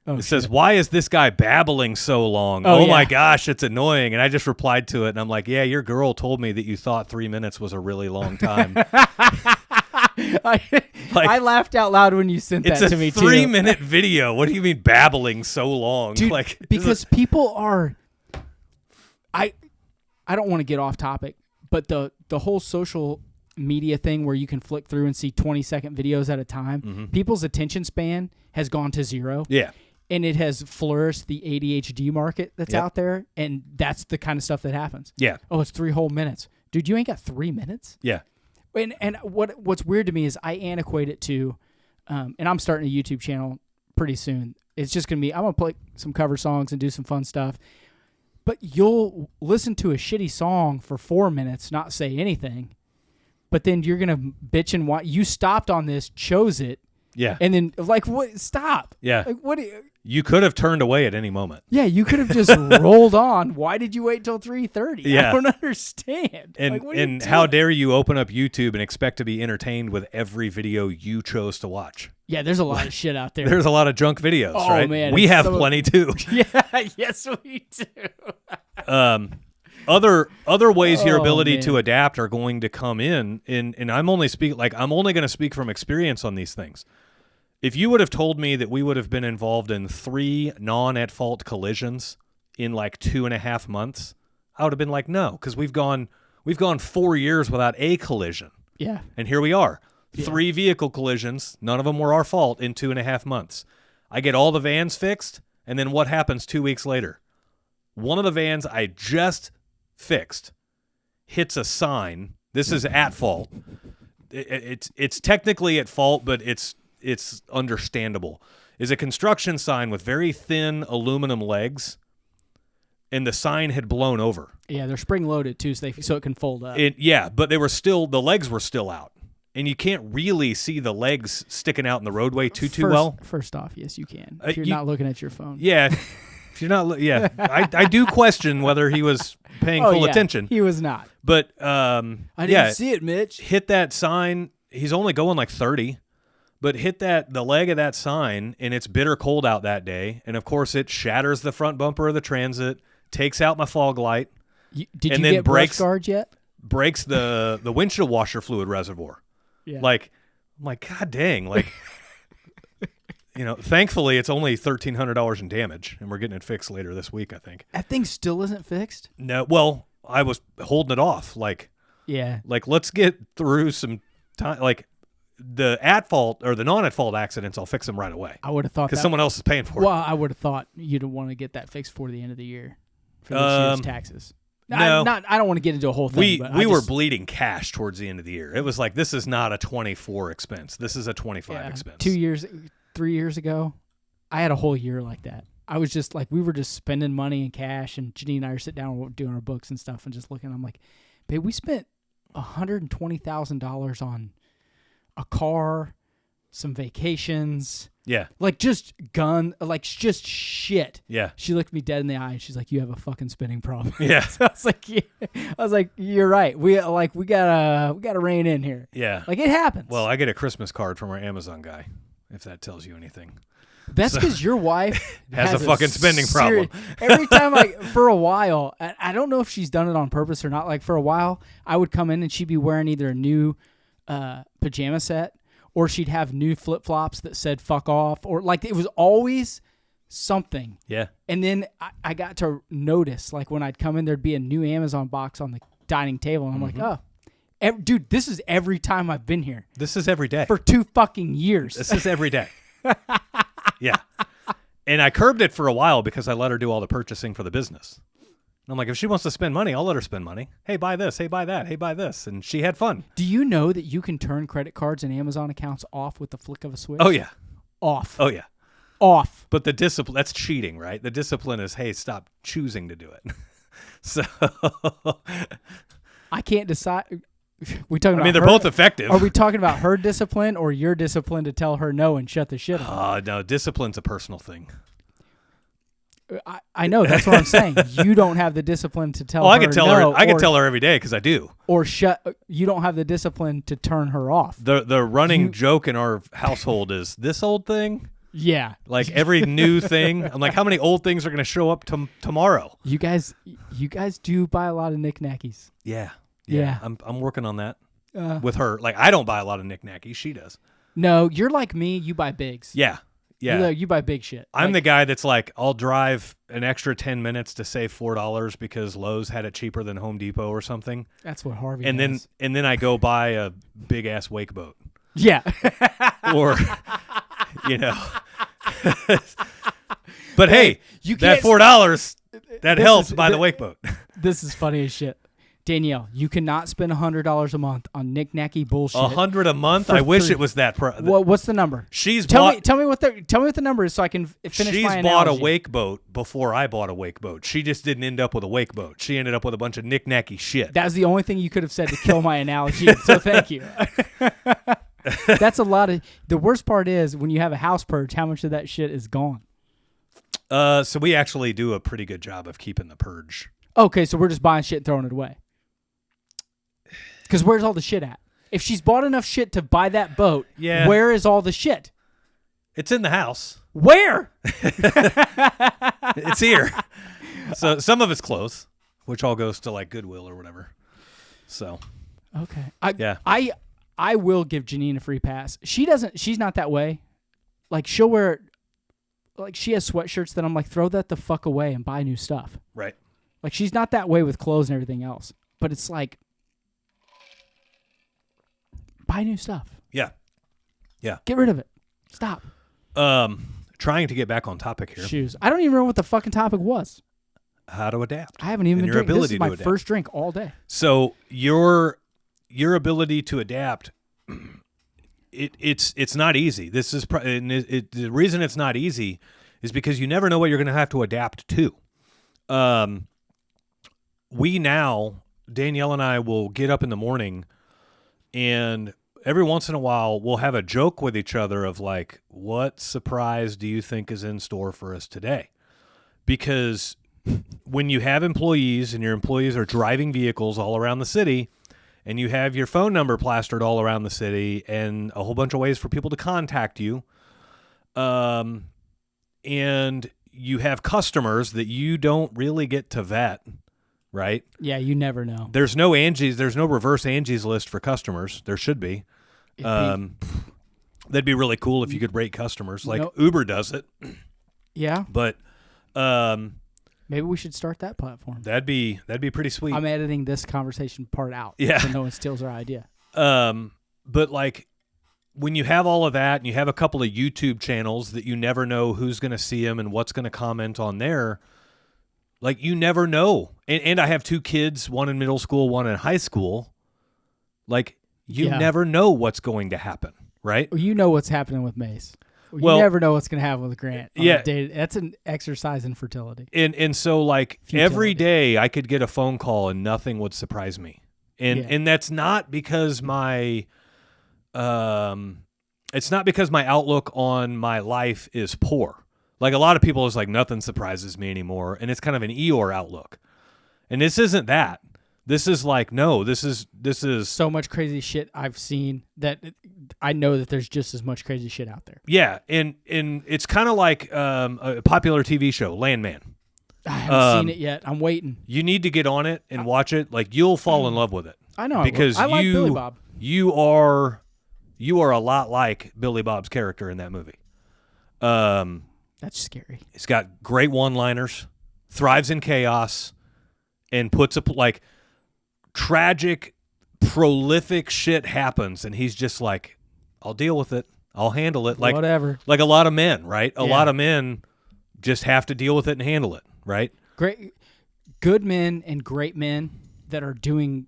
Oh, it says, "Why is this guy babbling so long? Oh my gosh, it's annoying." And I just replied to it, and I'm like, "Yeah, your girl told me that you thought 3 minutes was a really long time." I laughed out loud when you sent that to me too. It's a 3-minute video. What do you mean babbling so long? Dude, like because people are. I don't want to get off topic, but the whole social media thing where you can flick through and see 20-second videos at a time, people's attention span has gone to zero. Yeah. And it has flourished the ADHD market that's out there, and that's the kind of stuff that happens. Yeah. Oh, it's 3 whole minutes. Dude, you ain't got 3 minutes? Yeah. And what's weird to me is I antiquate it to, and I'm starting a YouTube channel pretty soon. It's just going to be, I'm going to play some cover songs and do some fun stuff. But you'll listen to a shitty song for 4 minutes, not say anything, but then you're going to bitch and want, you stopped on this, chose it. Yeah. And then, like, what? Stop. Yeah. Like, what? You could have turned away at any moment. Yeah, you could have just rolled on. Why did you wait till 3:30? Yeah. I don't understand. And like, how dare you open up YouTube and expect to be entertained with every video you chose to watch? Yeah, there's a lot of shit out there. There's a lot of junk videos, right? Man, we have plenty too. Yeah, yes we do. Other ways your ability to adapt are going to come in, and I'm only going to speak from experience on these things. If you would have told me that we would have been involved in 3 non-at-fault collisions in like 2.5 months, I would have been like, no, because we've gone 4 years without a collision. Yeah. And here we are. 3 vehicle collisions, none of them were our fault in 2.5 months. I get all the vans fixed, and then what happens 2 weeks later? One of the vans I just fixed hits a sign. This is at fault. It's technically at fault, but it's understandable. Is a construction sign with very thin aluminum legs, and the sign had blown over. Yeah, they're spring loaded too, so it can fold up. But the legs were still out, and you can't really see the legs sticking out in the roadway too well. First off, yes, you can. If you're not looking at your phone. Yeah, if you're not. Yeah, I do question whether he was paying full attention. He was not. But I didn't see it, Mitch. Hit that sign. He's only going like 30. But hit the leg of that sign, and it's bitter cold out that day. And, of course, it shatters the front bumper of the Transit, takes out my fog light. Did you get brush guards yet? Breaks the windshield washer fluid reservoir. Yeah. Like, I'm like, God dang. Like, thankfully, it's only $1,300 in damage, and we're getting it fixed later this week, I think. That thing still isn't fixed? No. Well, I was holding it off. Like, let's get through some time. Like, the at-fault or the non-at-fault accidents, I'll fix them right away. I would have thought because someone else is paying for it. Well, I would have thought you'd want to get that fixed before the end of the year for this year's taxes. No, I don't want to get into a whole thing. We were bleeding cash towards the end of the year. It was like, this is not a 24 expense. This is a 25 expense. 3 years ago, I had a whole year like that. I was just like, we were just spending money in cash, and Janine and I are sitting down doing our books and stuff and just looking. I'm like, babe, we spent $120,000 on a car, some vacations. Yeah. Like just just shit. Yeah. She looked me dead in the eye and she's like, "You have a fucking spending problem." Yeah. So I was like, yeah. I was like, "You're right. We gotta rein in here." Yeah. Like it happens. Well, I get a Christmas card from our Amazon guy, if that tells you anything. That's because your wife has a fucking spending problem. Every time for a while, I don't know if she's done it on purpose or not. Like for a while, I would come in and she'd be wearing either a new pajama set, or she'd have new flip-flops that said fuck off, or like it was always something. Yeah. And then I got to notice, like when I'd come in, there'd be a new Amazon box on the dining table. And I'm like, oh, dude, this is every time I've been here. This is every day. For 2 fucking years. This is every day. Yeah. And I curbed it for a while because I let her do all the purchasing for the business. And I'm like, if she wants to spend money, I'll let her spend money. Hey, buy this. Hey, buy that. Hey, buy this. And she had fun. Do you know that you can turn credit cards and Amazon accounts off with the flick of a switch? Oh, yeah. Off. Oh, yeah. Off. But the discipline, that's cheating, right? The discipline is, hey, stop choosing to do it. So. I can't decide. We talking about I mean, they're her? both effective. Are we talking about her discipline or your discipline to tell her no and shut the shit up? No, discipline's a personal thing. I know, that's what I'm saying. You don't have the discipline to tell her. I can tell no, her. I can tell her every day because I do. Or you don't have the discipline to turn her off. The running joke in our household is this old thing. Yeah. Like every new thing. I'm like, how many old things are going to show up tomorrow? You guys do buy a lot of knickknackies. Yeah. Yeah. I'm working on that with her. Like I don't buy a lot of knickknackies. She does. No, you're like me. You buy bigs. Yeah. Yeah. You buy big shit. I'm the guy that's like, I'll drive an extra 10 minutes to save $4 because Lowe's had it cheaper than Home Depot or something. That's what Harvey and does. then I go buy a big ass wake boat. Yeah. Or, but hey, that $4, that helps buy the wake boat. This is funny as shit. Danielle, you cannot spend $100 a month on knick-knacky bullshit. $100 a month? I wish it was that. What's the number? Tell me what the number is so I can finish my analogy. She's bought a wake boat before I bought a wake boat. She just didn't end up with a wake boat. She ended up with a bunch of knick-knacky shit. That was the only thing you could have said to kill my analogy. So thank you. That's a lot of. The worst part is when you have a house purge, how much of that shit is gone. So we actually do a pretty good job of keeping the purge. Okay, so we're just buying shit and throwing it away. Because where's all the shit at? If she's bought enough shit to buy that boat, where is all the shit? It's in the house. Where? It's here. So some of it's clothes, which all goes to like Goodwill or whatever. So. Okay. I will give Janine a free pass. She's not that way. Like she'll wear, like she has sweatshirts that I'm like, throw that the fuck away and buy new stuff. Right. Like she's not that way with clothes and everything else. But it's like, buy new stuff. Yeah. Yeah. Get rid of it. Stop. Trying to get back on topic here. Shoes. I don't even remember what the fucking topic was. How to adapt. I haven't even been drinking. This is my first drink all day. So your ability to adapt, it's not easy. This is the reason it's not easy is because you never know what you're going to have to adapt to. We now, Danielle and I will get up in the morning and every once in a while we'll have a joke with each other of like, what surprise do you think is in store for us today? Because when you have employees and your employees are driving vehicles all around the city and you have your phone number plastered all around the city and a whole bunch of ways for people to contact you, and you have customers that you don't really get to vet, right? Yeah, you never know. There's no reverse Angie's list for customers. There should be. That'd be really cool if you could rate customers. Like Uber does it. Yeah. But maybe we should start that platform. That'd be pretty sweet. I'm editing this conversation part out. Yeah. So no one steals our idea. But like when you have all of that and you have a couple of YouTube channels that you never know who's going to see them and what's going to comment on there, like you never know. And I have 2 kids, one in middle school, one in high school. Like you never know what's going to happen, right? You know what's happening with Mace. You never know what's going to happen with Grant. That's an exercise in fertility. And so like every day I could get a phone call and nothing would surprise me. And that's not because my It's not because my outlook on my life is poor. Like a lot of people is like, nothing surprises me anymore. And it's kind of an Eeyore outlook. And this isn't that. This is like, no, this is so much crazy shit I've seen that I know that there's just as much crazy shit out there. Yeah. And it's kind of like a popular TV show, Landman. I haven't seen it yet. I'm waiting. You need to get on it and watch it. Like you'll fall in love with it. I know. Because I like Billy Bob. You are a lot like Billy Bob's character in that movie. That's scary. He's got great one-liners, thrives in chaos, and puts up like tragic, prolific shit happens, and he's just like, I'll deal with it. I'll handle it. Like whatever. Like a lot of men, right? A lot of men just have to deal with it and handle it, right? Great, good men and great men that are doing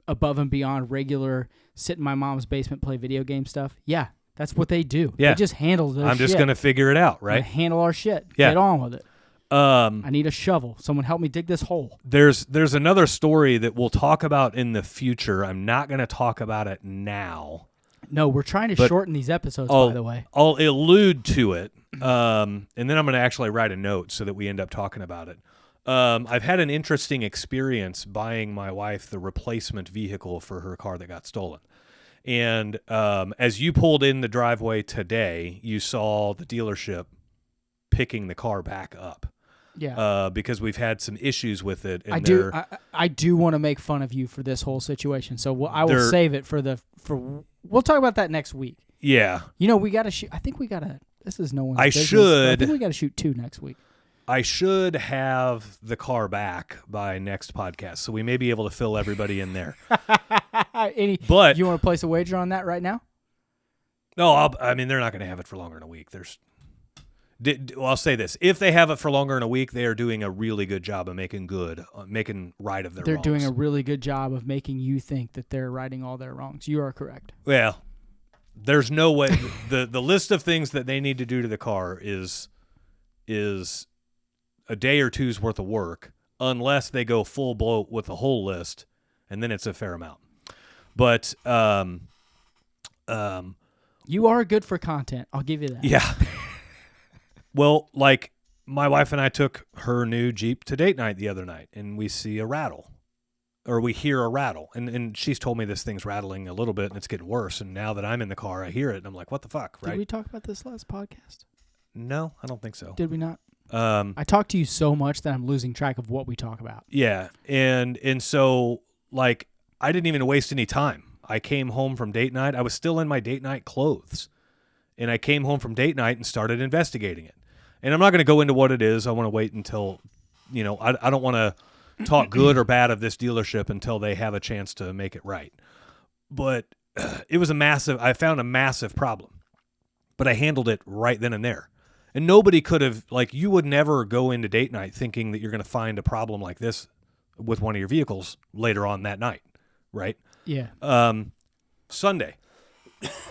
above and beyond regular sit in my mom's basement, play video game stuff. Yeah, that's what they do. Yeah. They just handle their shit. I'm just going to figure it out, right? Handle our shit. Yeah. Get on with it. I need a shovel. Someone help me dig this hole. There's another story that we'll talk about in the future. I'm not going to talk about it now. No, we're trying to shorten these episodes, by the way. I'll allude to it, and then I'm going to actually write a note so that we end up talking about it. I've had an interesting experience buying my wife the replacement vehicle for her car that got stolen. And as you pulled in the driveway today, you saw the dealership picking the car back up. Yeah. Because we've had some issues with it. And I do want to make fun of you for this whole situation. So I will save it for we'll talk about that next week. Yeah. You know, we got to shoot. I think we got to. This is no one's business. I think we got to shoot 2 next week. I should have the car back by next podcast, so we may be able to fill everybody in there. But you want to place a wager on that right now? No, I mean they're not going to have it for longer than a week. I'll say this: if they have it for longer than a week, they are doing a really good job of making right of their wrongs. They're doing a really good job of making you think that they're righting all their wrongs. You are correct. Well, there's no way. the list of things that they need to do to the car is a day or two's worth of work, unless they go full bloat with the whole list, and then it's a fair amount. But you are good for content. I'll give you that. Yeah. Well, like my wife and I took her new Jeep to date night the other night, and we see a rattle, or we hear a rattle, and she's told me this thing's rattling a little bit, and it's getting worse. And now that I'm in the car, I hear it, and I'm like, "What the fuck?" Right? Did we talk about this last podcast? No, I don't think so. Did we not? I talk to you so much that I'm losing track of what we talk about. Yeah, and so like I didn't even waste any time. I came home from date night. I was still in my date night clothes, and I came home from date night and started investigating it. And I'm not going to go into what it is. I want to wait until, I don't want to talk good or bad of this dealership until they have a chance to make it right. But it was I found a massive problem, but I handled it right then and there. And nobody could have, you would never go into date night thinking that you're going to find a problem like this with one of your vehicles later on that night, right? Yeah. Sunday.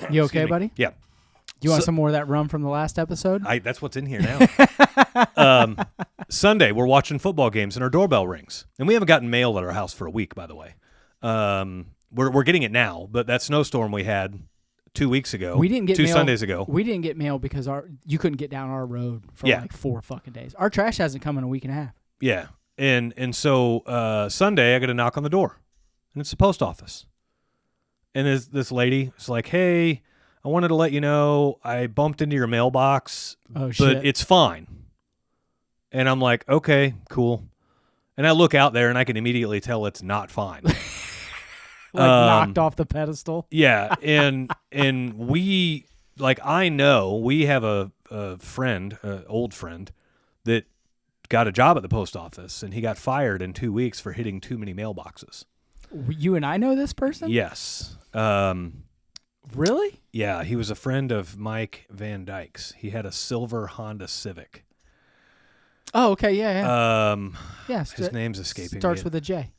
You okay, buddy? Yeah. You want some more of that rum from the last episode? That's what's in here now. Sunday, we're watching football games and our doorbell rings. And we haven't gotten mail at our house for a week, by the way. We're getting it now, but that snowstorm we had 2 weeks ago, we didn't get two mail, Sundays ago. We didn't get mail because you couldn't get down our road for 4 fucking days. Our trash hasn't come in a week and a half. Yeah. And so Sunday, I got a knock on the door, and it's the post office. And this lady is like, "Hey, I wanted to let you know I bumped into your mailbox, but it's fine." And I'm like, "Okay, cool." And I look out there, and I can immediately tell it's not fine. Knocked off the pedestal. Yeah, and we, I know we have a friend, an old friend, that got a job at the post office, and he got fired in 2 weeks for hitting too many mailboxes. You and I know this person? Yes. Really? Yeah, he was a friend of Mike Van Dyke's. He had a silver Honda Civic. Oh, okay, yeah. His name's escaping me. Starts with a J.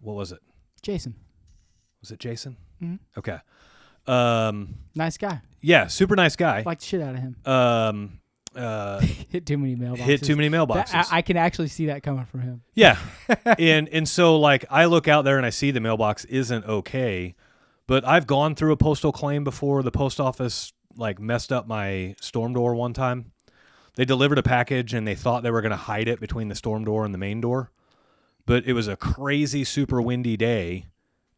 What was it? Jason. Was it Jason? Mm-hmm. Okay. Nice guy. Yeah, super nice guy. Like the shit out of him. Hit too many mailboxes. I can actually see that coming from him. Yeah. and so I look out there and I see the mailbox isn't okay, But I've gone through a postal claim before. The post office like messed up my storm door one time. They delivered a package and they thought they were going to hide it between the storm door and the main door. But it was a crazy, super windy day.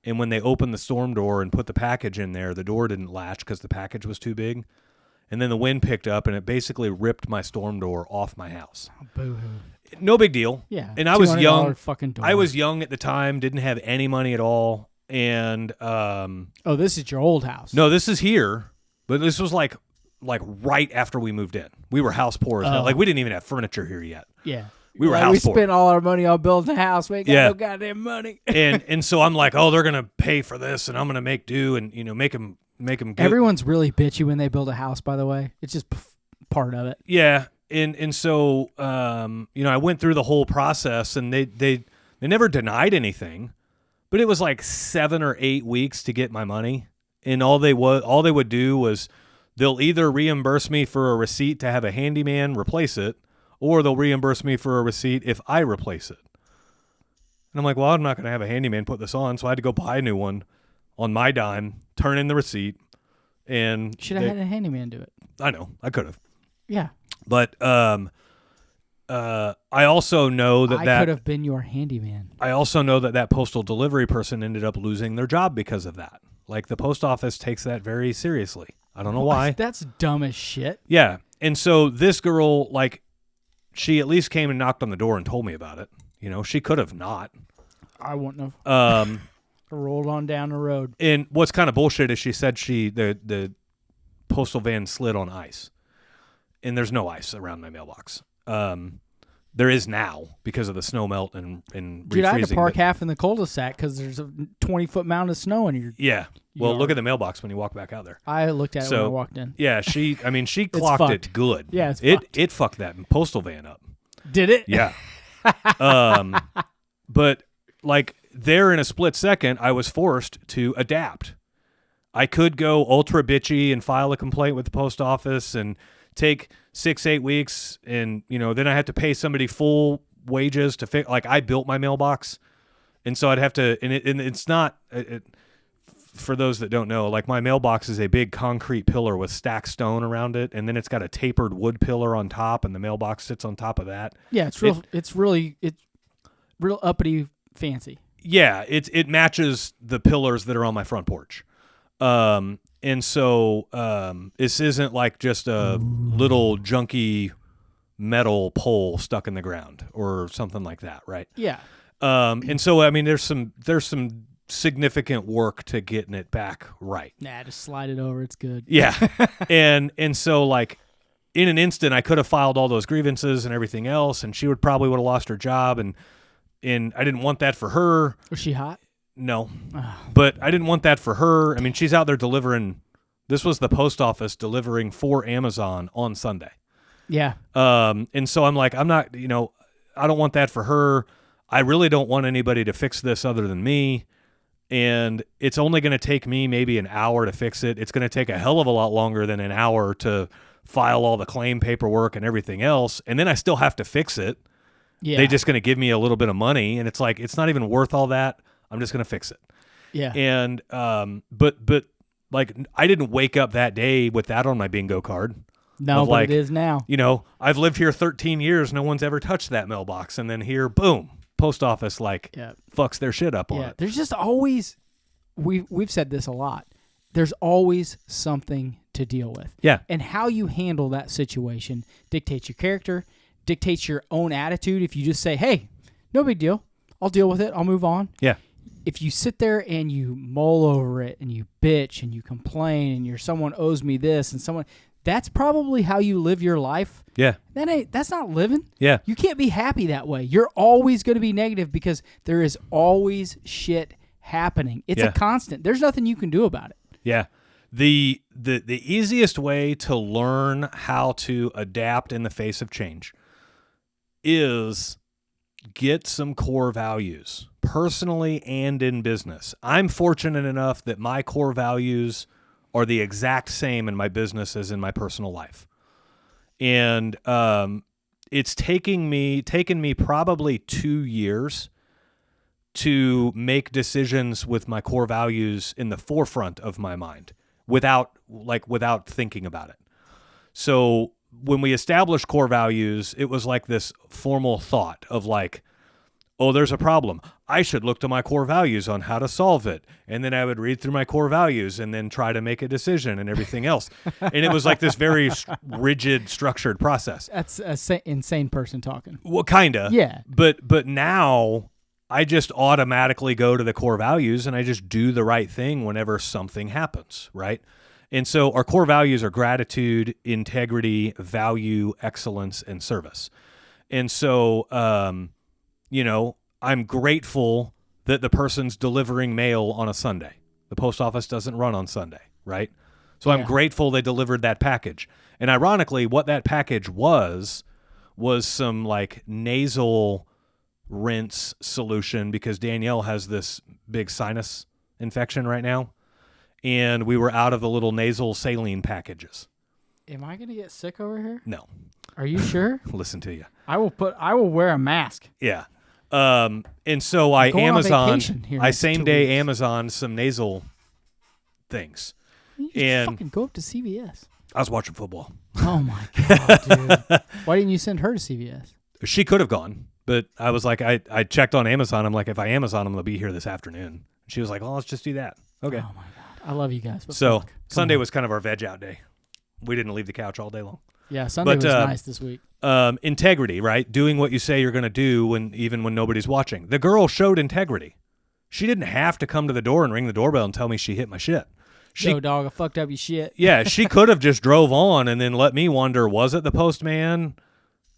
And when they opened the storm door and put the package in there, the door didn't latch because the package was too big. And then the wind picked up and it basically ripped my storm door off my house. Oh, boo-hoo. No big deal. Yeah. And I was young. Fucking door. I was young at the time, didn't have any money at all. And oh, this is your old house. no, this is here. But this was like right after we moved in. We were house poor as hell. Like we didn't even have furniture here yet. Yeah. We were Like, house we poor. spent all our money on building a house. We ain't got Yeah. no goddamn money. and so I'm like, oh, they're gonna pay for this, and I'm gonna make do, and make them good. Everyone's really bitchy when they build a house, by the way. It's just part of it. Yeah, and so I went through the whole process, and they never denied anything, but it was like 7 or 8 weeks to get my money, and all they would do was they'll either reimburse me for a receipt to have a handyman replace it, or they'll reimburse me for a receipt if I replace it. And I'm like, well, I'm not going to have a handyman put this on, so I had to go buy a new one on my dime, turn in the receipt, and Should have had a handyman do it. I know, I could have. Yeah. But I also know I could have been your handyman. I also know that postal delivery person ended up losing their job because of that. Like the post office takes that very seriously. I don't know why. That's dumb as shit. Yeah. And so this girl, like, she at least came and knocked on the door and told me about it. She could have not. I wouldn't have. Rolled on down the road. And what's kind of bullshit is she said the postal van slid on ice. And there's no ice around my mailbox. There is now because of the snow melt and Dude, I had to refreezing, park half in the cul-de-sac because there's a 20-foot mound of snow in your. Yeah. Well, yard. look at the mailbox when you walk back out there. I looked at it when I walked in. Yeah, she clocked it fucked. good. Yeah, it's it fucked. it fucked that postal van up. Did it? Yeah. But like there in a split second, I was forced to adapt. I could go ultra bitchy and file a complaint with the post office and take 6-8 weeks, and then I have to pay somebody full wages to fix. Like I built my mailbox, and so I'd have to. And it's not. For those that don't know, like my mailbox is a big concrete pillar with stacked stone around it, and then it's got a tapered wood pillar on top, and the mailbox sits on top of that. Yeah, it's real. It's real uppity, fancy. Yeah, it matches the pillars that are on my front porch. And so this isn't like just a little junky metal pole stuck in the ground or something like that, right? Yeah. And so I mean, there's some significant work to getting it back right. Nah, just slide it over. It's good. Yeah. and so like in an instant I could have filed all those grievances and everything else, and she would have lost her job, and I didn't want that for her. Was she hot? No. But I didn't want that for her. I mean, she's out there delivering. This was the post office delivering for Amazon on Sunday. Yeah. And so I'm like, I'm not, I don't want that for her. I really don't want anybody to fix this other than me. And it's only going to take me maybe an hour to fix it. It's going to take a hell of a lot longer than an hour to file all the claim paperwork and everything else. And then I still have to fix it. Yeah. They're just going to give me a little bit of money. And it's like, it's not even worth all that. I'm just going to fix it. Yeah. And, but like I didn't wake up that day with that on my bingo card. No, but it is now. I've lived here 13 years. No one's ever touched that mailbox. And then here, boom, post office fucks their shit up on it. There's just always, we've said this a lot. There's always something to deal with. Yeah. And how you handle that situation dictates your character, dictates your own attitude. If you just say, hey, no big deal, I'll deal with it, I'll move on. Yeah. If you sit there and you mull over it and you bitch and you complain and someone owes me this and someone, that's probably how you live your life. Yeah. That's not living. Yeah. You can't be happy that way. You're always going to be negative because there is always shit happening. It's a constant. There's nothing you can do about it. Yeah. The easiest way to learn how to adapt in the face of change is get some core values, personally and in business. I'm fortunate enough that my core values are the exact same in my business as in my personal life. And it's taken me probably 2 years to make decisions with my core values in the forefront of my mind without thinking about it. So when we established core values, it was like this formal thought of like, oh, there's a problem. I should look to my core values on how to solve it. And then I would read through my core values and then try to make a decision and everything else. And it was like this very rigid, structured process. That's an insane person talking. Well, kind of. Yeah. But now I just automatically go to the core values and I just do the right thing whenever something happens, right? And so our core values are gratitude, integrity, value, excellence, and service. And so, I'm grateful that the person's delivering mail on a Sunday. The post office doesn't run on Sunday, right? So I'm grateful they delivered that package. And ironically, what that package was some like nasal rinse solution because Danielle has this big sinus infection right now. And we were out of the little nasal saline packages. Am I going to get sick over here? No. Are you sure? Listen to you. I will wear a mask. Yeah. And so I same day Amazon some nasal things. You just fucking go up to CVS. I was watching football. Oh my God, dude. Why didn't you send her to CVS? She could have gone, but I was like, I checked on Amazon. I'm like, if I Amazon them, they'll be here this afternoon. She was like, well, let's just do that. Okay. Oh my God. I love you guys. But so Sunday was kind of our veg out day. We didn't leave the couch all day long. Yeah, Sunday was nice this week. Integrity, right? Doing what you say you're going to do even when nobody's watching. The girl showed integrity. She didn't have to come to the door and ring the doorbell and tell me she hit my shit. Yo, dog, I fucked up your shit. Yeah, she could have just drove on and then let me wonder, was it the postman?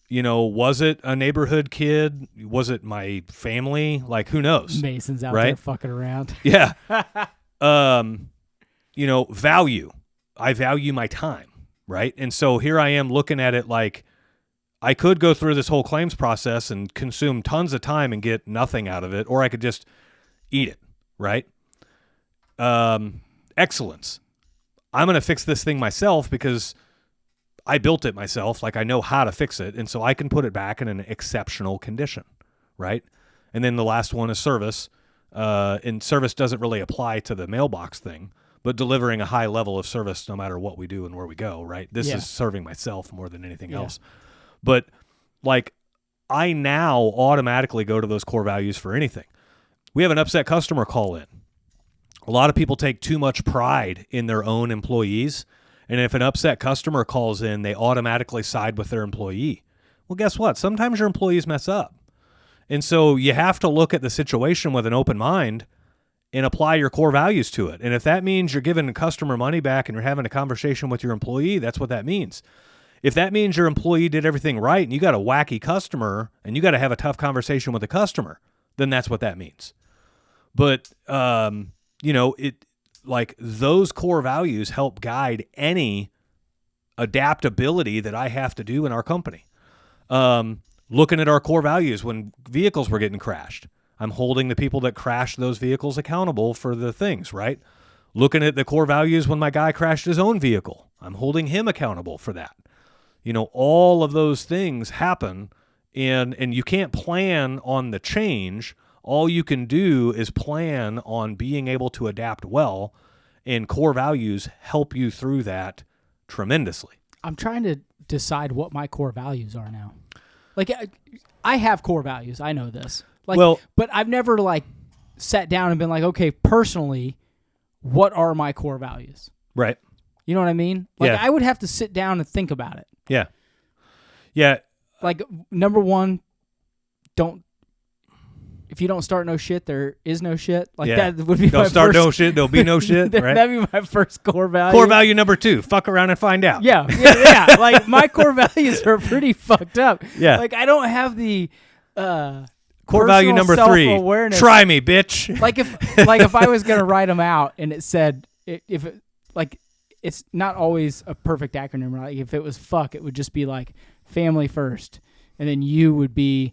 Was it a neighborhood kid? Was it my family? Like, who knows? Mason's out right? there fucking around. Yeah. Value. I value my time, right? And so here I am looking at it like I could go through this whole claims process and consume tons of time and get nothing out of it, or I could just eat it, right? Excellence. I'm going to fix this thing myself because I built it myself. Like I know how to fix it. And so I can put it back in an exceptional condition, right? And then the last one is service. And service doesn't really apply to the mailbox thing, but delivering a high level of service no matter what we do and where we go, right? This is serving myself more than anything else. But like I now automatically go to those core values for anything. We have an upset customer call in. A lot of people take too much pride in their own employees. And if an upset customer calls in, they automatically side with their employee. Well, guess what? Sometimes your employees mess up. And so you have to look at the situation with an open mind and apply your core values to it. And if that means you're giving a customer money back and you're having a conversation with your employee, that's what that means. If that means your employee did everything right and you got a wacky customer and you got to have a tough conversation with the customer, then that's what that means. But, those core values help guide any adaptability that I have to do in our company. Looking at our core values when vehicles were getting crashed, I'm holding the people that crashed those vehicles accountable for the things, right? Looking at the core values when my guy crashed his own vehicle, I'm holding him accountable for that. All of those things happen and you can't plan on the change. All you can do is plan on being able to adapt well, and core values help you through that tremendously. I'm trying to decide what my core values are now. Like, I have core values. I know this. But I've never sat down and been like, okay, personally, what are my core values? Right. You know what I mean? I would have to sit down and think about it. Yeah. Yeah. Number one, if you don't start no shit, there is no shit. That would be don't start no shit, there'll be no shit. Right? That'd be my first core value. Core value number 2, fuck around and find out. Yeah. My core values are pretty fucked up. Yeah. I don't have the core value number 3, try me, bitch. If I was gonna write them out and it said it's not always a perfect acronym. Right? If it was fuck, it would just be family first, and then you would be.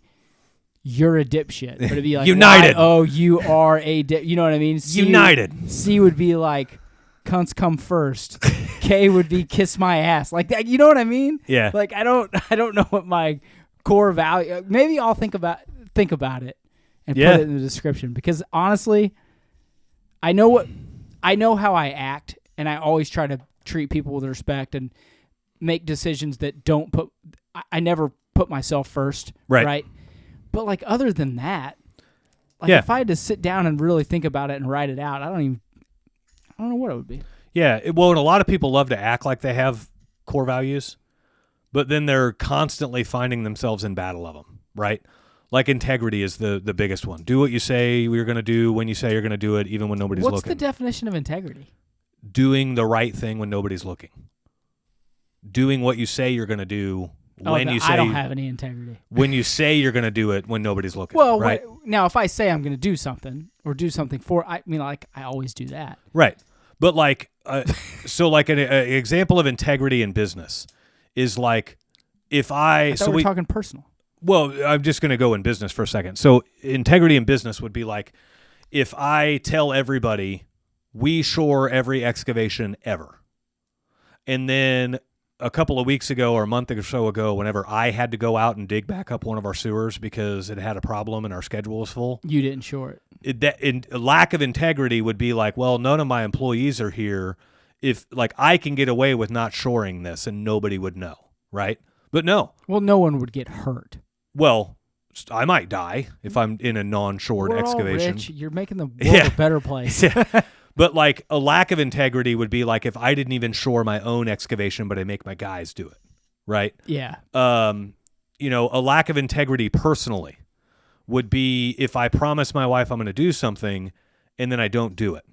You're a dipshit. But it'd be United. You are a dip. You know what I mean? United. C would be cunts come first. K would be kiss my ass. That. You know what I mean? Yeah. I don't know what my core value. Maybe I'll think about it and put it in the description, because honestly, I know how I act, and I always try to treat people with respect and make decisions that don't put. I never put myself first, right? But like other than that, like if I had to sit down and really think about it and write it out, I don't know what it would be. Yeah, well, and a lot of people love to act like they have core values, but then they're constantly finding themselves in battle of them, right? Like integrity is the biggest one. Do what you say you're going to do when you say you're going to do it, even when nobody's looking. What's the definition of integrity? Doing the right thing when nobody's looking. Doing what you say you're going to do when you say... I don't have any integrity. When you say you're going to do it when nobody's looking, well, right? Now, if I say I'm going to do something or do something for... I mean, like, I always do that. Right. But like... so like an example of integrity in business is like if I thought we're talking personal. Well, I'm just going to go in business for a second. So integrity in business would be like if I tell everybody we shore every excavation ever. And then a couple of weeks ago or a month or so ago, whenever I had to go out and dig back up one of our sewers because it had a problem and our schedule was full. You didn't shore it. Lack of integrity would be like, well, none of my employees are here. If like I can get away with not shoring this and nobody would know, right? But no. Well, no one would get hurt. Well, I might die if I'm in a non-shored excavation. All rich. You're making the world a better place. Yeah. But like a lack of integrity would be like if I didn't even shore my own excavation, but I make my guys do it, right? Yeah. You know, a lack of integrity personally would be if I promise my wife I'm going to do something and then I don't do it.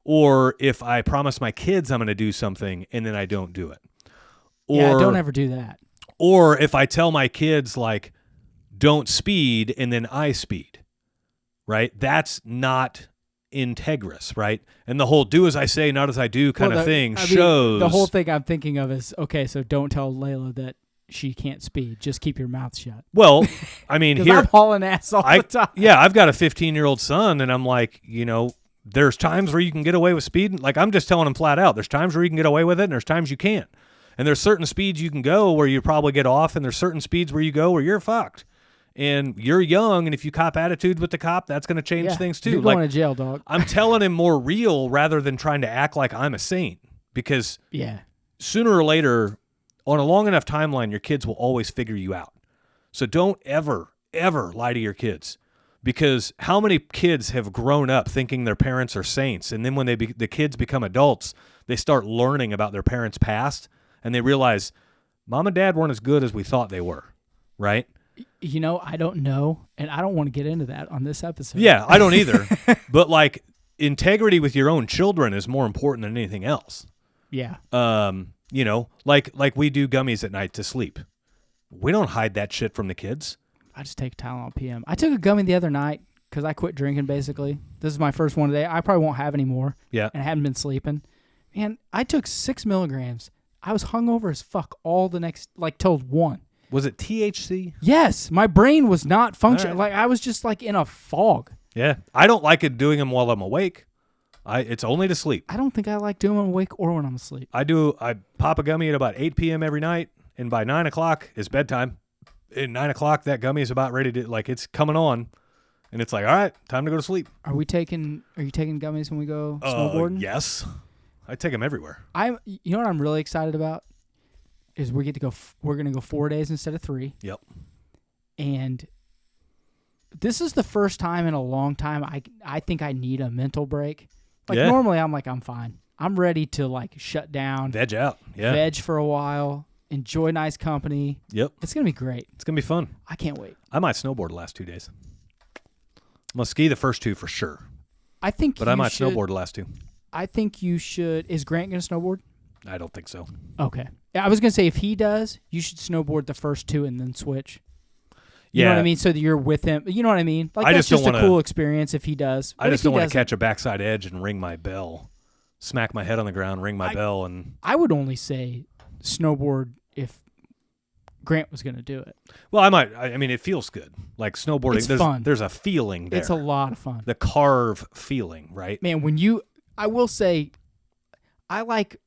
Or if I promise my kids I'm going to do something and then I don't do it. Or, don't ever do that. Or if I tell my kids like, don't speed and then I speed, right? That's not integrous, right? And the whole do as I say, not as I do kind of thing shows. The whole thing I'm thinking of is, okay, so don't tell Layla that she can't speed. Just keep your mouth shut. Well, I mean, here I'm hauling ass all the time. Yeah, I've got a 15-year-old son, and I'm like, you know, there's times where you can get away with speeding. Like I'm just telling him flat out, there's times where you can get away with it, and there's times you can't. And there's certain speeds you can go where you probably get off, and there's certain speeds where you go where you're fucked. And you're young, and if you cop attitude with the cop, that's going to change things too. You're going to jail, dog. I'm telling him more real rather than trying to act like I'm a saint, because sooner or later, on a long enough timeline, your kids will always figure you out. So don't ever, ever lie to your kids, because how many kids have grown up thinking their parents are saints, and then when the kids become adults, they start learning about their parents' past, and they realize mom and dad weren't as good as we thought they were, right? You know, I don't know, and I don't want to get into that on this episode. Yeah, I don't either. But like integrity with your own children is more important than anything else. Yeah. You know, like we do gummies at night to sleep. We don't hide that shit from the kids. I just take Tylenol PM. I took a gummy the other night because I quit drinking, basically. This is my first one today. I probably won't have any more. Yeah. And I haven't been sleeping. Man, I took 6 milligrams. I was hungover as fuck all the next, like, till 1. Was it THC? Yes. My brain was not functioning. Right. Like, I was just, like, in a fog. Yeah. I don't like it doing them while I'm awake. It's only to sleep. I don't think I like doing them awake or when I'm asleep. I pop a gummy at about 8 p.m. every night, and by 9 o'clock is bedtime. At 9 o'clock, that gummy is about ready to, like, it's coming on. And it's like, all right, time to go to sleep. Are you taking gummies when we go snowboarding? Yes. I take them everywhere. You know what I'm really excited about? Is we're going to go 4 days instead of 3. Yep. And this is the first time in a long time I think I need a mental break. Like normally I'm like, I'm fine. I'm ready to like shut down. Veg out. Yeah. Veg for a while. Enjoy nice company. Yep. It's going to be great. It's going to be fun. I can't wait. I might snowboard the last 2 days. I'm going to ski the first 2 for sure. I might snowboard the last 2. I think you should. Is Grant going to snowboard? I don't think so. Okay. Yeah, I was going to say if he does, you should snowboard the first 2 and then switch. You know what I mean? So that you're with him. You know what I mean? Like, that's just a cool experience if he does. I just don't want to catch a backside edge and ring my bell. Smack my head on the ground, ring my bell. And I would only say snowboard if Grant was going to do it. Well, I might. I mean, it feels good. Like snowboarding, it's fun. There's a feeling there. It's a lot of fun. The carve feeling, right? Man, I will say, I like,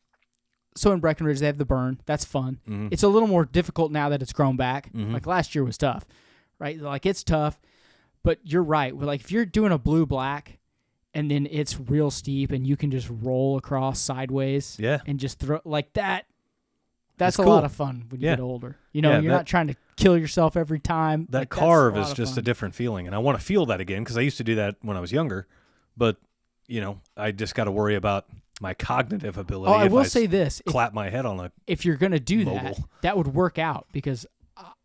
so in Breckenridge, they have the burn. That's fun. Mm-hmm. It's a little more difficult now that it's grown back. Mm-hmm. Like last year was tough, right? Like it's tough. But you're right. Like if you're doing a blue-black and then it's real steep and you can just roll across sideways and just throw like that, that's a lot of fun when you get older. You know, you're not trying to kill yourself every time. That like, carve is just a different feeling. And I want to feel that again because I used to do that when I was younger. But, you know, I just got to worry about my cognitive ability. Oh, I will say this. Clap my head on a If you're going to do that would work out because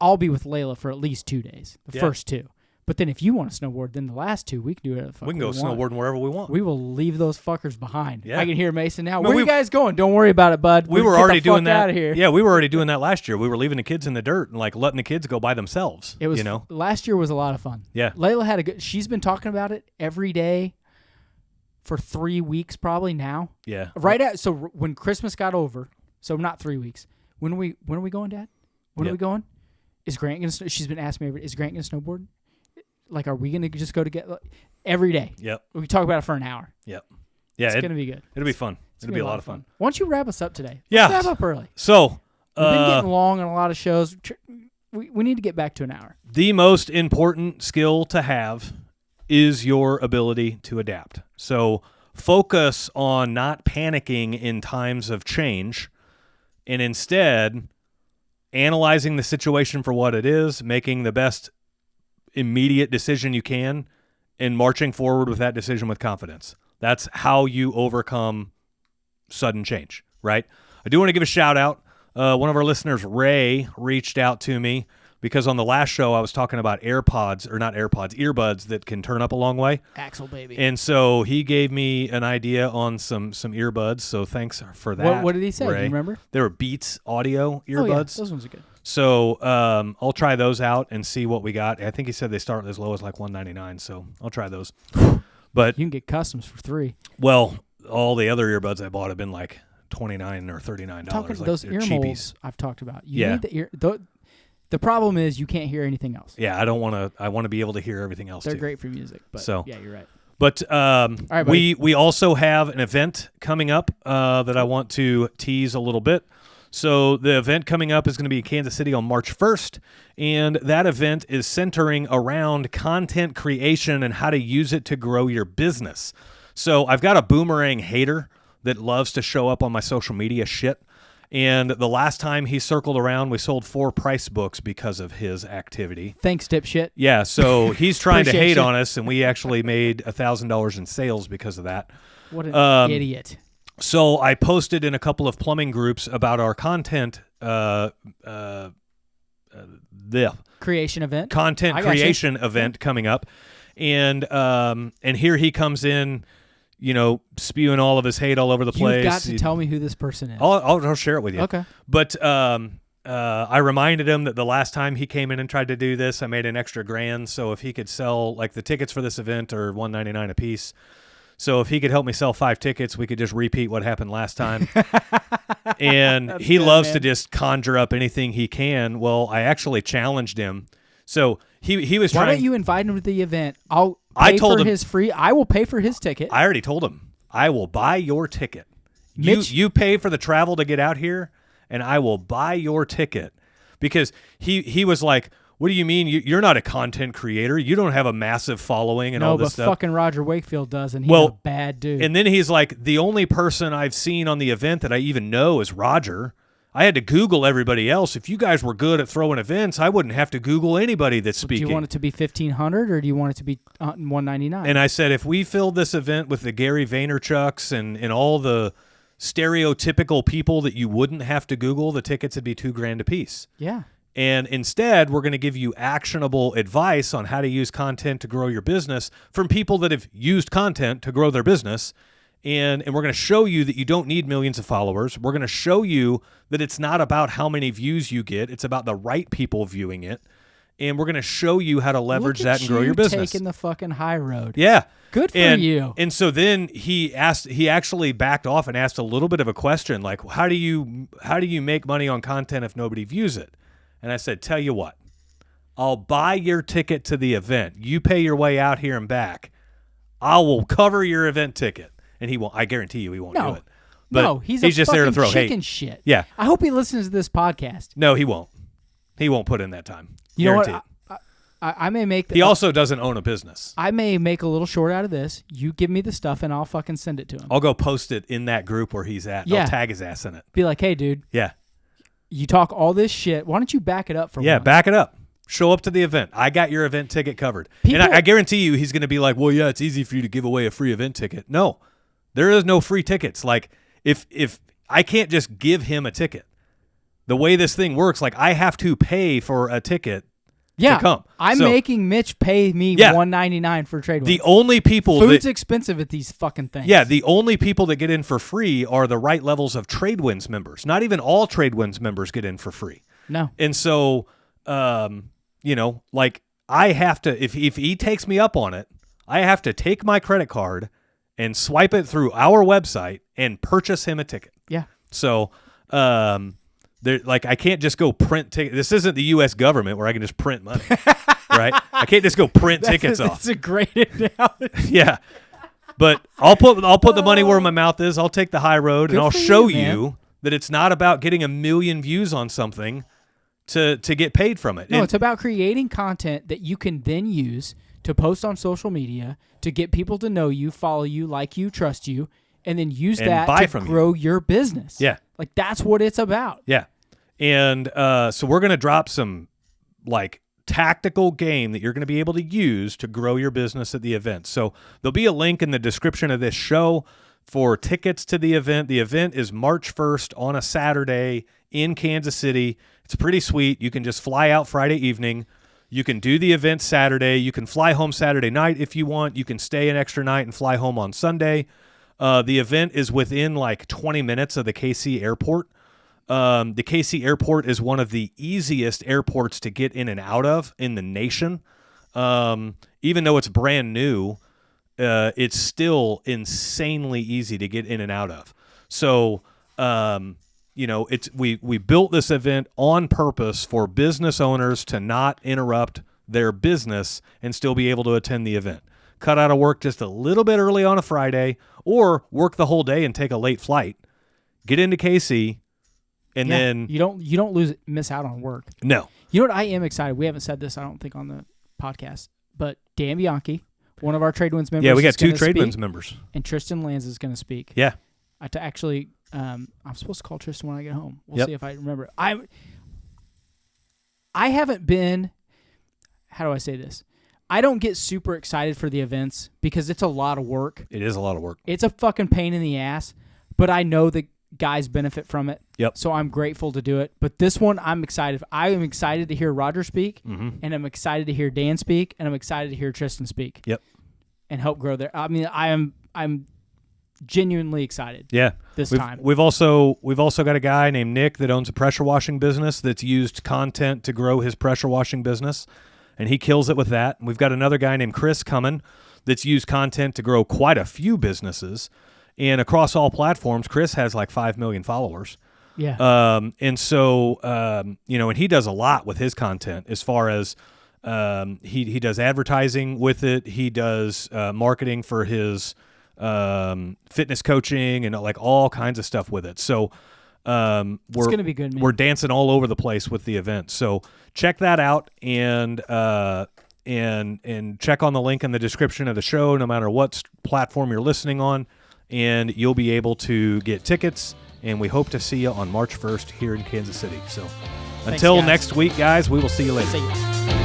I'll be with Layla for at least 2 days, the first 2. But then if you want to snowboard, then the last 2, we can do it. We can go snowboarding wherever we want. We will leave those fuckers behind. Yeah. I can hear Mason now. Where are you guys going? Don't worry about it, bud. We were already doing that. Out of here. Yeah, we were already doing that last year. We were leaving the kids in the dirt and like letting the kids go by themselves. It was, you know? Last year was a lot of fun. Yeah. Layla had she's been talking about it every day for 3 weeks probably now. Yeah. So when Christmas got over, so not 3 weeks. When are we going, Dad? When are we going? Is Grant going to she's been asking me, is Grant going to snowboard? Like, are we going to just go together every day? Yep. We talk about it for an hour. Yep. Yeah. It's going to be good. It'll be fun. It'll be a lot of fun. Why don't you wrap us up today? Yeah. Let's wrap up early. So, we've been getting long on a lot of shows. We need to get back to an hour. The most important skill to have is your ability to adapt. So, focus on not panicking in times of change and instead analyzing the situation for what it is, making the best immediate decision you can, and marching forward with that decision with confidence. That's how you overcome sudden change, right? I do want to give a shout out. One of our listeners, Ray, reached out to me because on the last show I was talking about earbuds that can turn up a long way. Axel, baby. And so he gave me an idea on some earbuds, so thanks for that. What did he say? Ray. Do you remember? They were Beats audio earbuds. Oh, yeah. Those ones are good. So I'll try those out and see what we got. I think he said they start as low as like $199, so I'll try those. But you can get customs for $3. Well, all the other earbuds I bought have been like $29 or $39. Talking like those ear cheapies. molds I've talked about. You need the ear. The problem is you can't hear anything else. Yeah, I don't want to. I want to be able to hear everything else. They're too. great for music, but so, yeah, you're right. But right, we also have an event coming up that I want to tease a little bit. So the event coming up is going to be in Kansas City on March 1st, and that event is centering around content creation and how to use it to grow your business. So I've got a boomerang hater that loves to show up on my social media shit, and the last time he circled around, we sold 4 price books because of his activity. Thanks, dipshit. Yeah, so he's trying to hate you. on us, and we actually made $1,000 in sales because of that. What an idiot. So I posted in a couple of plumbing groups about our content creation event. Content creation event coming up. And here he comes in, you know, spewing all of his hate all over the place. You've got to tell me who this person is. I'll share it with you. Okay. But I reminded him that the last time he came in and tried to do this, I made an extra $1,000. So if he could sell, like, the tickets for this event are $199 a piece. So if he could help me sell 5 tickets, we could just repeat what happened last time. And he loves to just conjure up anything he can. Well, I actually challenged him. So he was trying. Why don't you invite him to the event? I will pay for his ticket. I already told him. I will buy your ticket. Mitch, you pay for the travel to get out here, and I will buy your ticket. Because he was like, what do you mean? You're not a content creator. You don't have a massive following and all this stuff. No, but fucking Roger Wakefield does, and he's a bad dude. And then he's like, the only person I've seen on the event that I even know is Roger. I had to Google everybody else. If you guys were good at throwing events, I wouldn't have to Google anybody that's speaking. Do you want it to be $1,500 or do you want it to be $199? And I said, if we filled this event with the Gary Vaynerchuks and all the stereotypical people that you wouldn't have to Google, the tickets would be $2,000 a piece. Yeah. And instead, we're going to give you actionable advice on how to use content to grow your business from people that have used content to grow their business. And we're going to show you that you don't need millions of followers. We're going to show you that it's not about how many views you get. It's about the right people viewing it. And we're going to show you how to leverage that and grow your business. Taking the fucking high road. Yeah. Good for you. And so then he actually backed off and asked a little bit of a question, like, how do you make money on content if nobody views it? And I said, tell you what, I'll buy your ticket to the event. You pay your way out here and back. I will cover your event ticket. And he won't. I guarantee you he won't do it. But no, he's just there to throw chicken hate. Shit. Yeah. I hope he listens to this podcast. No, he won't. He won't put in that time. You know Guaranteed. what? I may make. He also doesn't own a business. I may make a little short out of this. You give me the stuff, and I'll fucking send it to him. I'll go post it in that group where he's at. Yeah. I'll tag his ass in it. Be like, hey, dude. Yeah. You talk all this shit. Why don't you back it up for Yeah, once? back it up. Show up to the event. I got your event ticket covered. People- And I guarantee you he's going to be like, well, yeah, it's easy for you to give away a free event ticket. No, there is no free tickets. Like, if I can't just give him a ticket. The way this thing works, like, I have to pay for a ticket to come. I'm So, making Mitch pay me $199 for trade. The only people Food's that, expensive at these fucking things. yeah, the only people that get in for free are the right levels of Tradewinds members. Not even all Tradewinds members get in for free. No. And so, you know, like, I have to, if he takes me up on it, I have to take my credit card and swipe it through our website and purchase him a ticket. Yeah. So, like, I can't just go print tickets. This isn't the U.S. government where I can just print money, right? I can't just go print tickets off. That's a great analogy. Yeah, but I'll put the money where my mouth is. I'll take the high road, and Good I'll for show you, man. you that it's not about getting 1 million views on something to get paid from it. No, And- it's about creating content that you can then use to post on social media to get people to know you, follow you, like you, trust you, and then use And that buy to from you. grow your business. Yeah. Like, that's what it's about. Yeah. And so we're going to drop some, like, tactical game that you're going to be able to use to grow your business at the event. So there'll be a link in the description of this show for tickets to the event. The event is March 1st on a Saturday in Kansas City. It's pretty sweet. You can just fly out Friday evening. You can do the event Saturday. You can fly home Saturday night if you want. You can stay an extra night and fly home on Sunday. The event is within like 20 minutes of the KC airport. The KC airport is one of the easiest airports to get in and out of in the nation. Even though it's brand new, it's still insanely easy to get in and out of. So, you know, we built this event on purpose for business owners to not interrupt their business and still be able to attend the event. Cut out of work just a little bit early on a Friday, or work the whole day and take a late flight. Get into KC, and Yeah, then you don't miss out on work. no. You know what? I am excited. We haven't said this, I don't think, on the podcast, but Dan Bianchi, one of our Tradewinds members, Yeah, we got is two gonna speak, Tradewinds members. and Tristan Lanz is going to speak. Yeah. I'm supposed to call Tristan when I get home. We'll Yep. see if I remember. I haven't been. How do I say this? I don't get super excited for the events because it's a lot of work. It is a lot of work. It's a fucking pain in the ass, but I know the guys benefit from it. Yep. So I'm grateful to do it. But this one, I'm excited. I am excited to hear Roger speak, Mm-hmm. and I'm excited to hear Dan speak, and I'm excited to hear Tristan speak. Yep. And help grow their. I mean, I'm genuinely excited. Yeah. This we've, time. We've also got a guy named Nick that owns a pressure washing business that's used content to grow his pressure washing business, and he kills it with that. And we've got another guy named Chris coming that's used content to grow quite a few businesses. And across all platforms, Chris has like 5 million followers. Yeah. And so, you know, and he does a lot with his content as far as he does advertising with it. He does marketing for his fitness coaching and like all kinds of stuff with it. So It's going to be good, man. we're dancing all over the place with the event. So check that out and check on the link in the description of the show, no matter what platform you're listening on, and you'll be able to get tickets. And we hope to see you on March 1st here in Kansas City. So Thanks, until guys. next week, guys, we will see you later. See ya.